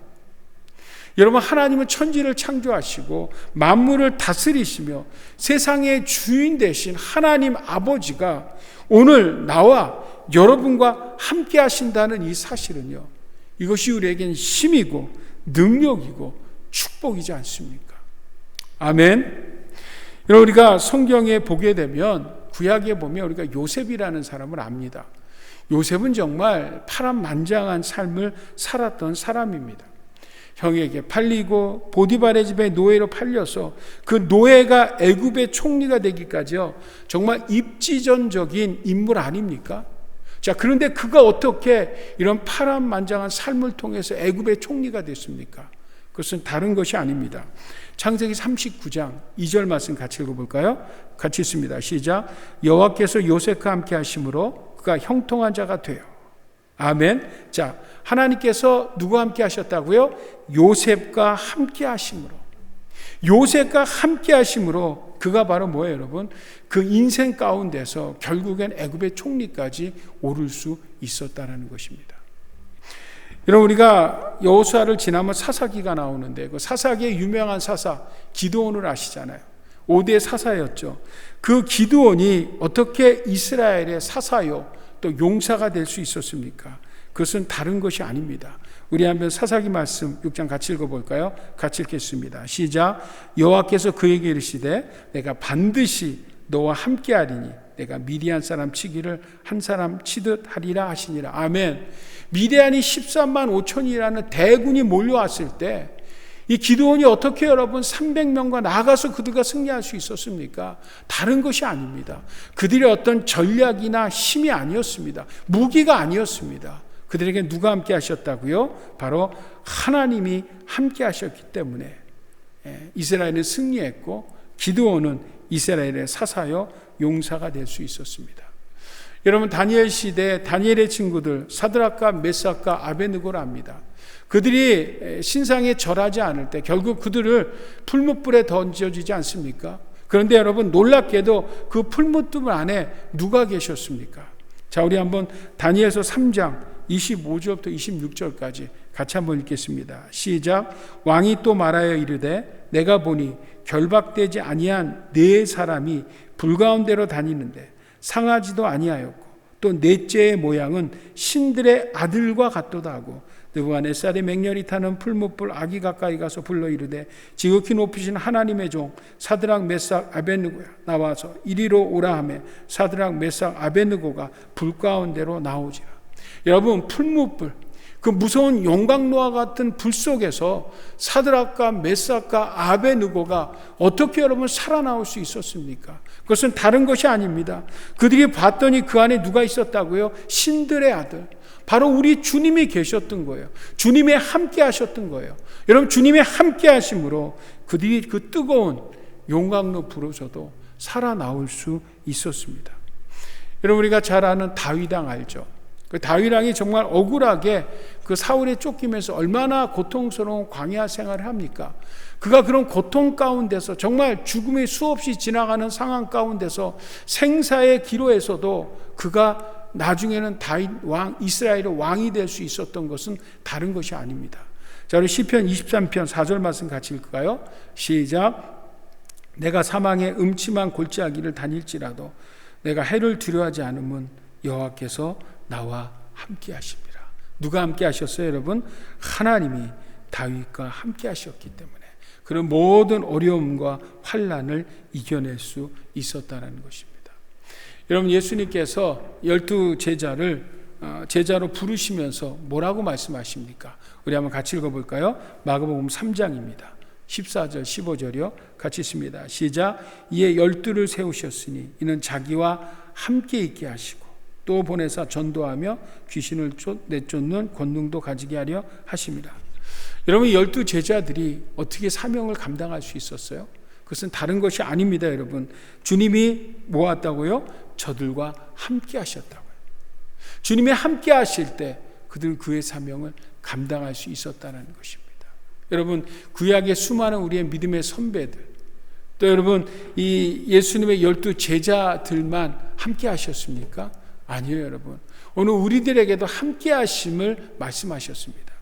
여러분 하나님은 천지를 창조하시고 만물을 다스리시며 세상의 주인 되신 하나님 아버지가 오늘 나와 여러분과 함께 하신다는 이 사실은요, 이것이 우리에겐 힘이고 능력이고 축복이지 않습니까? 아멘. 여러분 우리가 성경에 보게 되면 구약에 보면 우리가 요셉이라는 사람을 압니다. 요셉은 정말 파란만장한 삶을 살았던 사람입니다. 형에게 팔리고 보디발의 집에 노예로 팔려서 그 노예가 애굽의 총리가 되기까지요, 정말 입지전적인 인물 아닙니까? 자, 그런데 그가 어떻게 이런 파란만장한 삶을 통해서 애굽의 총리가 됐습니까? 그것은 다른 것이 아닙니다. 창세기 39장 2절 말씀 같이 읽어볼까요? 같이 읽습니다. 시작. 여호와께서 요셉과 함께 하심으로 그가 형통한 자가 되어. 아멘. 자, 하나님께서 누구와 함께 하셨다고요? 요셉과 함께 하심으로. 요셉과 함께 하심으로 그가 바로 뭐예요, 여러분? 그 인생 가운데서 결국엔 애굽의 총리까지 오를 수 있었다는 것입니다. 여러분 우리가 여호수아를 지나면 사사기가 나오는데 그 사사기의 유명한 사사 기드온을 아시잖아요. 5대 사사였죠. 그 기드온이 어떻게 이스라엘의 사사요 또 용사가 될 수 있었습니까? 그것은 다른 것이 아닙니다. 우리 한번 사사기 말씀 6장 같이 읽어볼까요? 같이 읽겠습니다. 시작. 여호와께서 그에게 이르시되 내가 반드시 너와 함께하리니 내가 미디안 사람 치기를 한 사람 치듯 하리라 하시니라. 아멘. 미디안이 13만 5천이라는 대군이 몰려왔을 때 이 기드온이 어떻게 여러분 300명과 나아가서 그들과 승리할 수 있었습니까? 다른 것이 아닙니다. 그들의 어떤 전략이나 힘이 아니었습니다. 무기가 아니었습니다. 그들에게 누가 함께 하셨다고요? 바로 하나님이 함께 하셨기 때문에 이스라엘은 승리했고 기드온은 이스라엘의 사사여 용사가 될 수 있었습니다. 여러분, 다니엘 시대 다니엘의 친구들 사드락과 메삭과 아베느고를 압니다. 그들이 신상에 절하지 않을 때 결국 그들을 풀무불에 던져지지 않습니까? 그런데 여러분, 놀랍게도 그 풀무불 안에 누가 계셨습니까? 자, 우리 한번 다니엘서 3장 25절부터 26절까지 같이 한번 읽겠습니다. 시작. 왕이 또 말하여 이르되 내가 보니 결박되지 아니한 네 사람이 불 가운데로 다니는데 상하지도 아니하였고 또 넷째의 모양은 신들의 아들과 같도다 하고 느부갓네살의 맹렬히 타는 풀무불 아기 가까이 가서 불러 이르되 지극히 높으신 하나님의 종 사드락 메삭 아베느고야 나와서 이리로 오라 하며 사드락 메삭 아베느고가 불 가운데로 나오지라. 여러분, 풀무불, 그 무서운 용광로와 같은 불 속에서 사드락과 메삭과 아베느고가 어떻게 여러분 살아나올 수 있었습니까? 그것은 다른 것이 아닙니다. 그들이 봤더니 그 안에 누가 있었다고요? 신들의 아들, 바로 우리 주님이 계셨던 거예요. 주님이 함께 하셨던 거예요. 여러분, 주님이 함께 하심으로 그들이 그 뜨거운 용광로 불에서도 살아나올 수 있었습니다. 여러분, 우리가 잘 아는 다윗 왕 알죠? 그 다윗 왕이 정말 억울하게 그 사울에 쫓기면서 얼마나 고통스러운 광야 생활을 합니까? 그가 그런 고통 가운데서 정말 죽음이 수없이 지나가는 상황 가운데서 생사의 기로에서도 그가 나중에는 다윗 왕, 이스라엘의 왕이 될 수 있었던 것은 다른 것이 아닙니다. 자, 우리 시편 23편 4절 말씀 같이 읽을까요? 시작. 내가 사망의 음침한 골짜기를 다닐지라도 내가 해를 두려워하지 않으면 여호와께서 나와 함께 하십니다. 누가 함께 하셨어요, 여러분? 하나님이 다윗과 함께 하셨기 때문에 그런 모든 어려움과 환난을 이겨낼 수 있었다는 것입니다. 여러분, 예수님께서 12 제자를 제자로 부르시면서 뭐라고 말씀하십니까? 우리 한번 같이 읽어볼까요? 마가복음 3장입니다. 14절 15절이요. 같이 있습니다. 시작. 이에 12를 세우셨으니 이는 자기와 함께 있게 하시고 또 보내사 전도하며 귀신을 내쫓는 권능도 가지게 하려 하십니다. 여러분, 12 제자들이 어떻게 사명을 감당할 수 있었어요? 그것은 다른 것이 아닙니다, 여러분. 주님이 모았다고요? 저들과 함께 하셨다고요. 주님이 함께 하실 때 그들은 그의 사명을 감당할 수 있었다는 것입니다. 여러분, 구약의 수많은 우리의 믿음의 선배들, 또 여러분 이 예수님의 12 제자들만 함께 하셨습니까? 아니에요, 여러분. 오늘 우리들에게도 함께 하심을 말씀하셨습니다.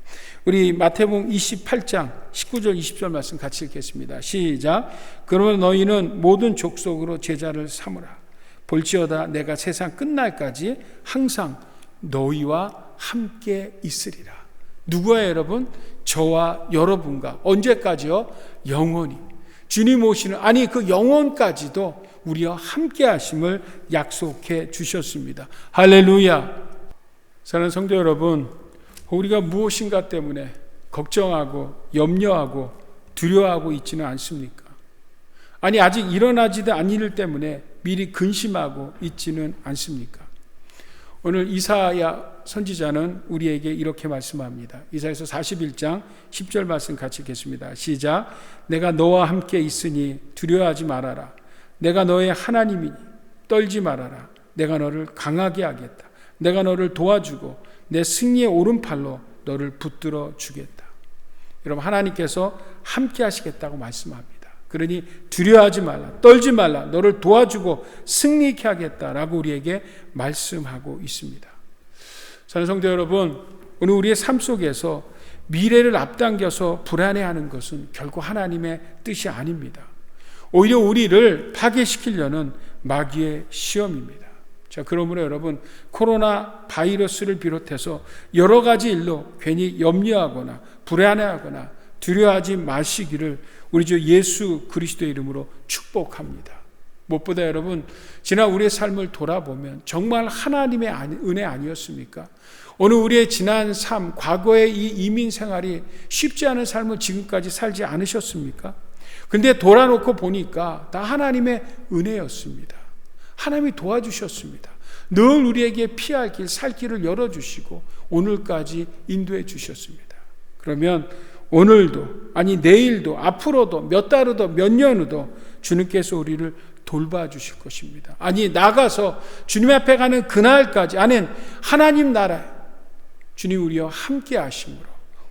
우리 마태복음 28장 19절 20절 말씀 같이 읽겠습니다. 시작. 그러면 너희는 모든 족속으로 제자를 삼으라. 볼지어다 내가 세상 끝날까지 항상 너희와 함께 있으리라. 누구예요, 여러분? 저와 여러분과 언제까지요? 영원히. 주님 오시는, 아니 그 영원까지도 우리와 함께 하심을 약속해 주셨습니다. 할렐루야. 사랑하는 성도 여러분, 우리가 무엇인가 때문에 걱정하고 염려하고 두려워하고 있지는 않습니까? 아니 아직 일어나지도 않은 일 때문에 미리 근심하고 있지는 않습니까? 오늘 이사야 선지자는 우리에게 이렇게 말씀합니다. 이사야서 41장 10절 말씀 같이 읽겠습니다. 시작. 내가 너와 함께 있으니 두려워하지 말아라. 내가 너의 하나님이니 떨지 말아라. 내가 너를 강하게 하겠다. 내가 너를 도와주고 내 승리의 오른팔로 너를 붙들어 주겠다. 여러분, 하나님께서 함께 하시겠다고 말씀합니다. 그러니 두려워하지 말라, 떨지 말라, 너를 도와주고 승리케 하겠다라고 우리에게 말씀하고 있습니다. 사랑하는 성도 여러분, 오늘 우리의 삶 속에서 미래를 앞당겨서 불안해하는 것은 결코 하나님의 뜻이 아닙니다. 오히려 우리를 파괴시키려는 마귀의 시험입니다. 자, 그러므로 여러분, 코로나 바이러스를 비롯해서 여러 가지 일로 괜히 염려하거나 불안해하거나 두려워하지 마시기를 우리 주 예수 그리스도의 이름으로 축복합니다. 무엇보다 여러분, 지난 우리의 삶을 돌아보면 정말 하나님의 은혜 아니었습니까? 오늘 우리의 지난 삶, 과거의 이 이민 생활이 쉽지 않은 삶을 지금까지 살지 않으셨습니까? 근데 돌아놓고 보니까 다 하나님의 은혜였습니다. 하나님이 도와주셨습니다. 늘 우리에게 피할 길, 살 길을 열어주시고 오늘까지 인도해 주셨습니다. 그러면 오늘도, 아니 내일도, 앞으로도, 몇 달 후도, 몇 년 후도 주님께서 우리를 돌봐주실 것입니다. 아니 나가서 주님 앞에 가는 그날까지, 아니 하나님 나라에 주님 우리와 함께 하심으로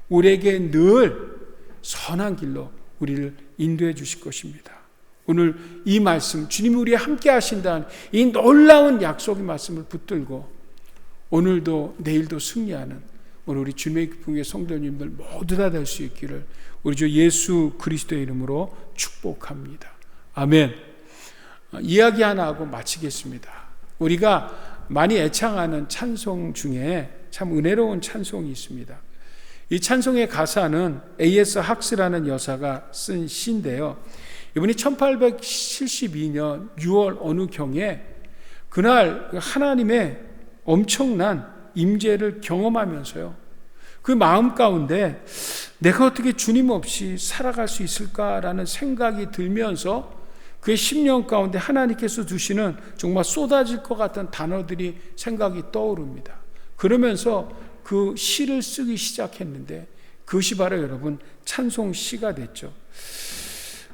우리에게 늘 선한 길로 우리를 인도해 주실 것입니다. 오늘 이 말씀, 주님이 우리와 함께 하신다는 이 놀라운 약속의 말씀을 붙들고 오늘도 내일도 승리하는 오늘 우리 주님의 기쁨의 성도님들 모두 다 될 수 있기를 우리 주 예수 그리스도의 이름으로 축복합니다. 아멘. 이야기 하나 하고 마치겠습니다. 우리가 많이 애창하는 찬송 중에 참 은혜로운 찬송이 있습니다. 이 찬송의 가사는 A.S. 학스라는 여사가 쓴 시인데요. 이분이 1872년 6월 어느 경에 그날 하나님의 엄청난 임재를 경험하면서요, 그 마음 가운데 내가 어떻게 주님 없이 살아갈 수 있을까라는 생각이 들면서 그의 10년 가운데 하나님께서 주시는 정말 쏟아질 것 같은 단어들이 생각이 떠오릅니다. 그러면서 그 시를 쓰기 시작했는데 그것이 바로 여러분 찬송시가 됐죠.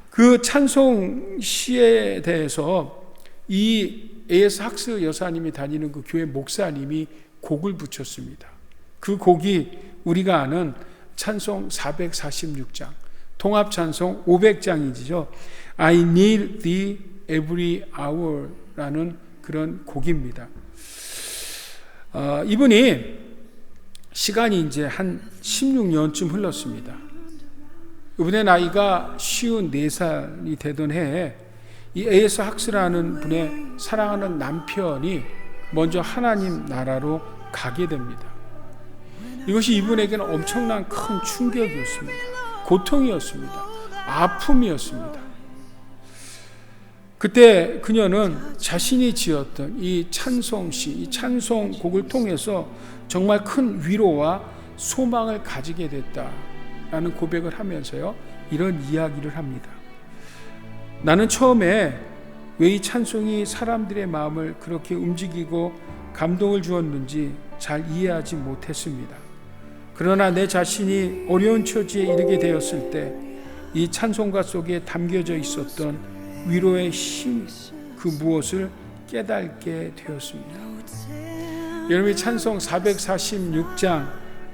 그 찬송시에 대해서 이 A.S. 학스 여사님이 다니는 그 교회 목사님이 곡을 붙였습니다. 그 곡이 우리가 아는 찬송 446장, 통합 찬송 500장이죠. I need thee every hour 라는 그런 곡입니다. 이분이 시간이 이제 한 16년쯤 흘렀습니다. 이분의 나이가 54살이 되던 해에 이 A.S. 학스라는 분의 사랑하는 남편이 먼저 하나님 나라로 가게 됩니다. 이것이 이분에게는 엄청난 큰 충격이었습니다. 고통이었습니다. 아픔이었습니다. 그때 그녀는 자신이 지었던 이 찬송시, 이 찬송곡을 통해서 정말 큰 위로와 소망을 가지게 됐다라는 고백을 하면서요, 이런 이야기를 합니다. 나는 처음에 왜 이 찬송이 사람들의 마음을 그렇게 움직이고 감동을 주었는지 잘 이해하지 못했습니다. 그러나 내 자신이 어려운 처지에 이르게 되었을 때 이 찬송가 속에 담겨져 있었던 위로의 힘, 그 무엇을 깨닫게 되었습니다. 여러분이 찬송 446장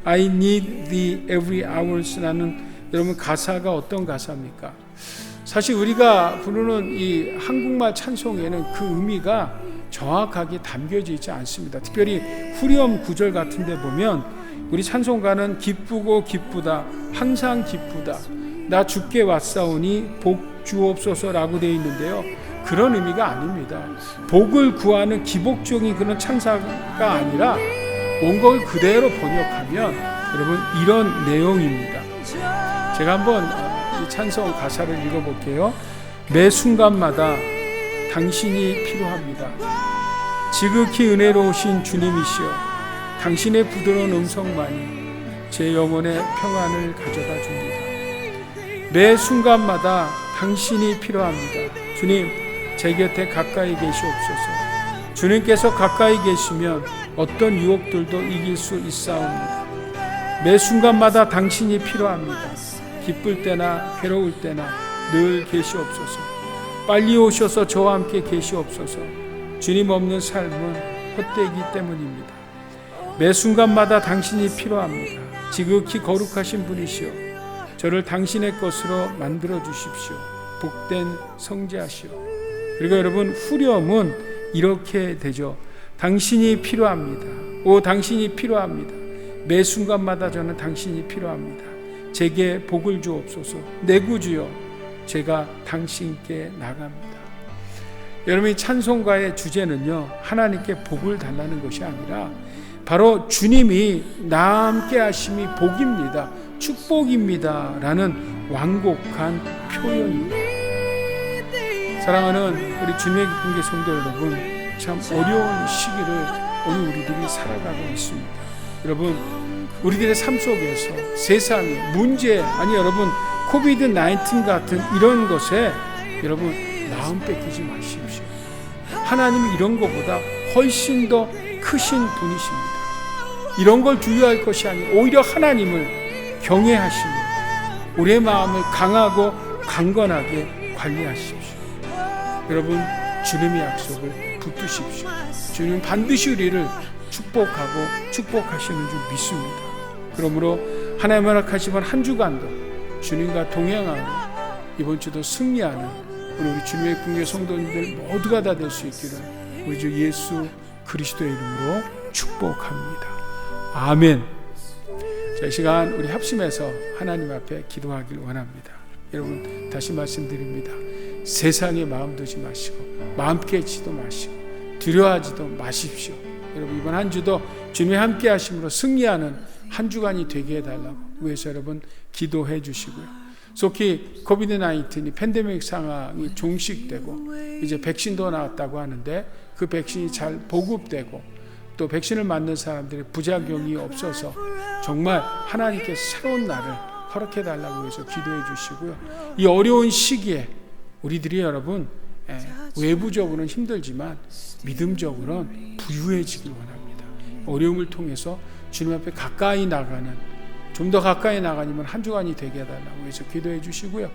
I need thee every hours라는 여러분 가사가 어떤 가사입니까? 사실 우리가 부르는 이 한국말 찬송에는 그 의미가 정확하게 담겨져 있지 않습니다. 특별히 후렴 구절 같은 데 보면 우리 찬송가는 기쁘고 기쁘다, 항상 기쁘다, 나 주께 왔사오니 복 주옵소서라고 되어 있는데요, 그런 의미가 아닙니다. 복을 구하는 기복적인 그런 찬사가 아니라 원곡을 그대로 번역하면 여러분 이런 내용입니다. 제가 한번 이 찬송 가사를 읽어볼게요. 매 순간마다 당신이 필요합니다. 지극히 은혜로우신 주님이시여, 당신의 부드러운 음성만이 제 영혼의 평안을 가져다 줍니다. 매 순간마다 당신이 필요합니다. 주님, 제 곁에 가까이 계시옵소서. 주님께서 가까이 계시면 어떤 유혹들도 이길 수 있사옵니다. 매 순간마다 당신이 필요합니다. 기쁠 때나 괴로울 때나 늘 계시옵소서. 빨리 오셔서 저와 함께 계시옵소서. 주님 없는 삶은 헛되기 때문입니다. 매 순간마다 당신이 필요합니다. 지극히 거룩하신 분이시여, 저를 당신의 것으로 만들어 주십시오. 복된 성자시여. 그리고 여러분 후렴은 이렇게 되죠. 당신이 필요합니다. 오, 당신이 필요합니다. 매 순간마다 저는 당신이 필요합니다. 제게 복을 주옵소서. 내 구주여, 제가 당신께 나갑니다. 여러분, 이 찬송가의 주제는요, 하나님께 복을 달라는 것이 아니라 바로 주님이 나와 함께 하심이 복입니다, 축복입니다 라는 완곡한 표현입니다. 사랑하는 우리 주님의 기쁜 교 성도 여러분, 참 어려운 시기를 오늘 우리들이 살아가고 있습니다. 여러분, 우리들의 삶 속에서 세상의 문제, 아니 여러분 코비드-19 같은 이런 것에 여러분 마음 뺏기지 마십시오. 하나님이 이런 것보다 훨씬 더 크신 분이십니다. 이런 걸 두려워할 것이 아니라 오히려 하나님을 경외하시며 우리의 마음을 강하고 강건하게 관리하십시오. 여러분, 주님의 약속을 붙드십시오. 주님은 반드시 우리를 축복하고 축복하시는 줄 믿습니다. 그러므로 하나님 허락하시면 한 주간도 주님과 동행하는, 이번 주도 승리하는 우리 주님의 궁의 성도님들 모두가 다 될 수 있기를 우리 주 예수 그리스도의 이름으로 축복합니다. 아멘. 자, 이 시간 우리 합심해서 하나님 앞에 기도하길 원합니다. 여러분, 다시 말씀드립니다. 세상에 마음 두지 마시고 마음 깨지도 마시고 두려워하지도 마십시오. 여러분, 이번 한 주도 주님의 함께 하심으로 승리하는 한 주간이 되게 해달라고 위해서 여러분 기도해 주시고요. 속히 코비드-19 팬데믹 상황이 종식되고 이제 백신도 나왔다고 하는데 그 백신이 잘 보급되고 또 백신을 맞는 사람들의 부작용이 없어서 정말 하나님께서 새로운 날을 허락해 달라고 해서 기도해 주시고요. 이 어려운 시기에 우리들이 여러분 외부적으로는 힘들지만 믿음적으로는 부유해지길 원합니다. 어려움을 통해서 주님 앞에 가까이 나가는, 좀 더 가까이 나가니면 한 주간이 되게 해달라고 해서 기도해 주시고요.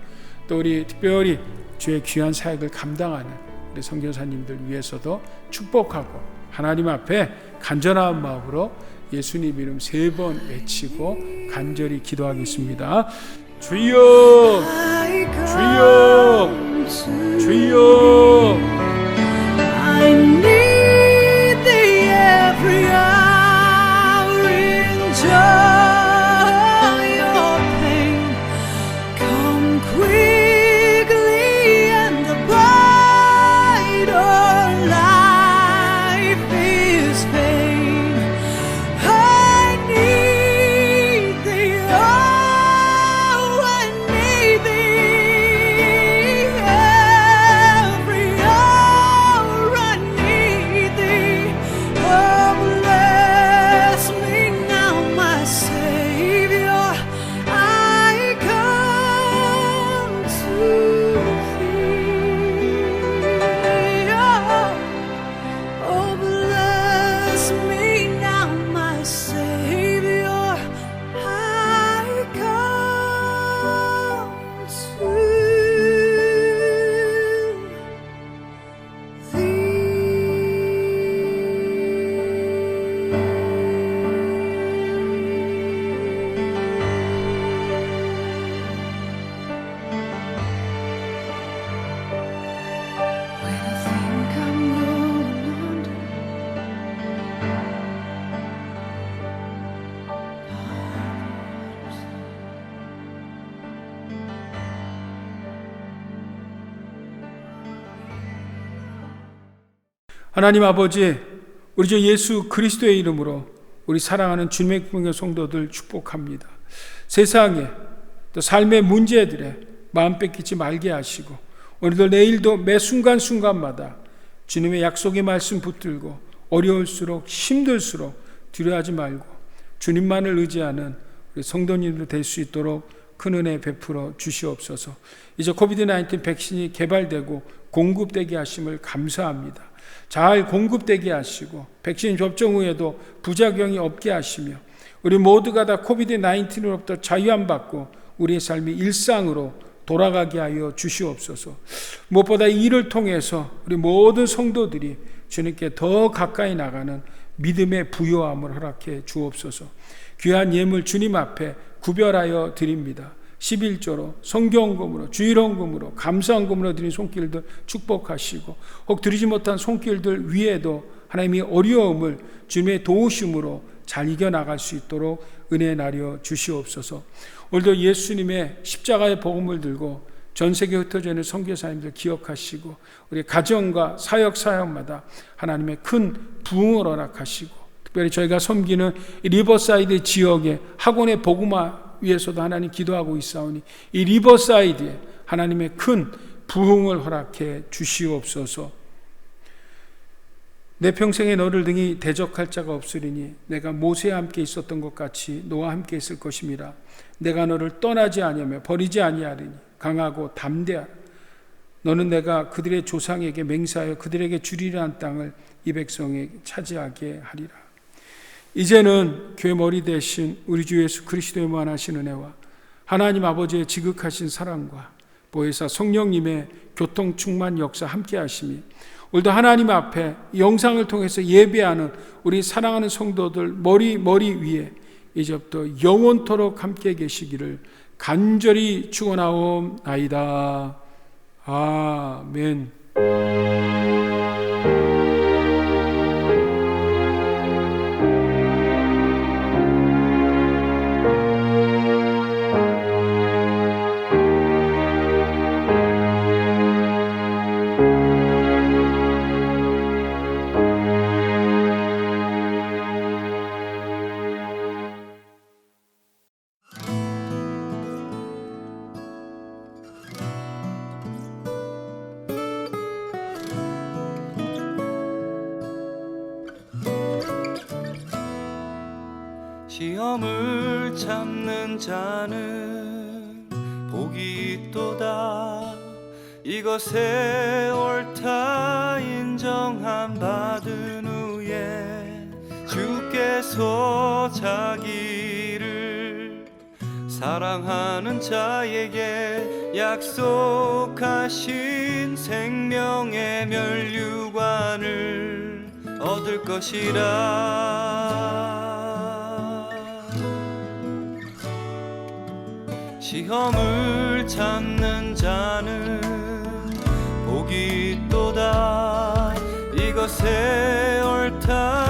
또 우리 특별히 주의 귀한 사역을 감당하는 우리 선교사님들 위해서도 축복하고 하나님 앞에 간절한 마음으로 예수님 이름 3번 외치고 간절히 기도하겠습니다. 주여, 주여, 주여. I need thee every hour in joy or pain. Come quickly and abide, or life is vain. I need thee, oh, I need thee every hour. I need thee. Oh, bless me now, my Savior. I come to thee. Oh, bless me now, my Savior. I come to when I think I'm going under, 하나님 아버지, 우리 주 예수 그리스도의 이름으로 우리 사랑하는 주님의 궁의 성도들 축복합니다. 세상에 또 삶의 문제들에 마음 뺏기지 말게 하시고 오늘도 내일도 매 순간순간마다 주님의 약속의 말씀 붙들고 어려울수록 힘들수록 두려워하지 말고 주님만을 의지하는 우리 성도님들 될 수 있도록 큰 은혜 베풀어 주시옵소서. 이제 코비드-19 백신이 개발되고 공급되게 하심을 감사합니다. 잘 공급되게 하시고 백신 접종 후에도 부작용이 없게 하시며 우리 모두가 다 코비드-19으로부터 자유함받고 우리의 삶이 일상으로 돌아가게 하여 주시옵소서. 무엇보다 이 일을 통해서 우리 모든 성도들이 주님께 더 가까이 나가는 믿음의 부요함을 허락해 주옵소서. 귀한 예물 주님 앞에 구별하여 드립니다. 11조로 성경금으로 주일원금으로 감사원금으로 드린 손길들 축복하시고 혹 드리지 못한 손길들 위에도 하나님이 어려움을 주님의 도우심으로 잘 이겨나갈 수 있도록 은혜 나려 주시옵소서. 오늘도 예수님의 십자가의 복음을 들고 전 세계 흩어져 있는 선교사님들 기억하시고 우리 가정과 사역마다 하나님의 큰 부흥을 허락하시고 특별히 저희가 섬기는 리버사이드 지역의 학원의 복음화 위해서도 하나님 기도하고 있사오니 이 리버사이드에 하나님의 큰 부흥을 허락해 주시옵소서. 내 평생에 너를 등이 대적할 자가 없으리니 내가 모세와 함께 있었던 것 같이 너와 함께 있을 것임이라. 내가 너를 떠나지 아니하며 버리지 아니하리니 강하고 담대하라. 너는 내가 그들의 조상에게 맹세하여 그들에게 주리라는 땅을 이 백성에게 차지하게 하리라. 이제는 교회 머리 대신 우리 주 예수 그리스도의 무한하신 은혜와 하나님 아버지의 지극하신 사랑과 보혜사 성령님의 교통 충만 역사 함께 하심이 오늘도 하나님 앞에 영상을 통해서 예배하는 우리 사랑하는 성도들 머리 위에 이제부터 영원토록 함께 계시기를 간절히 축원하옵나이다. 아멘. 시험을 참는 자는 복이 있도다. 이것에 옳다 인정함 받은 후에 주께서 자기를 사랑하는 자에게 약속하신 생명의 멸류관을 얻을 것이라. 시험을 참는 자는 복이 있도다. 이것에 옳다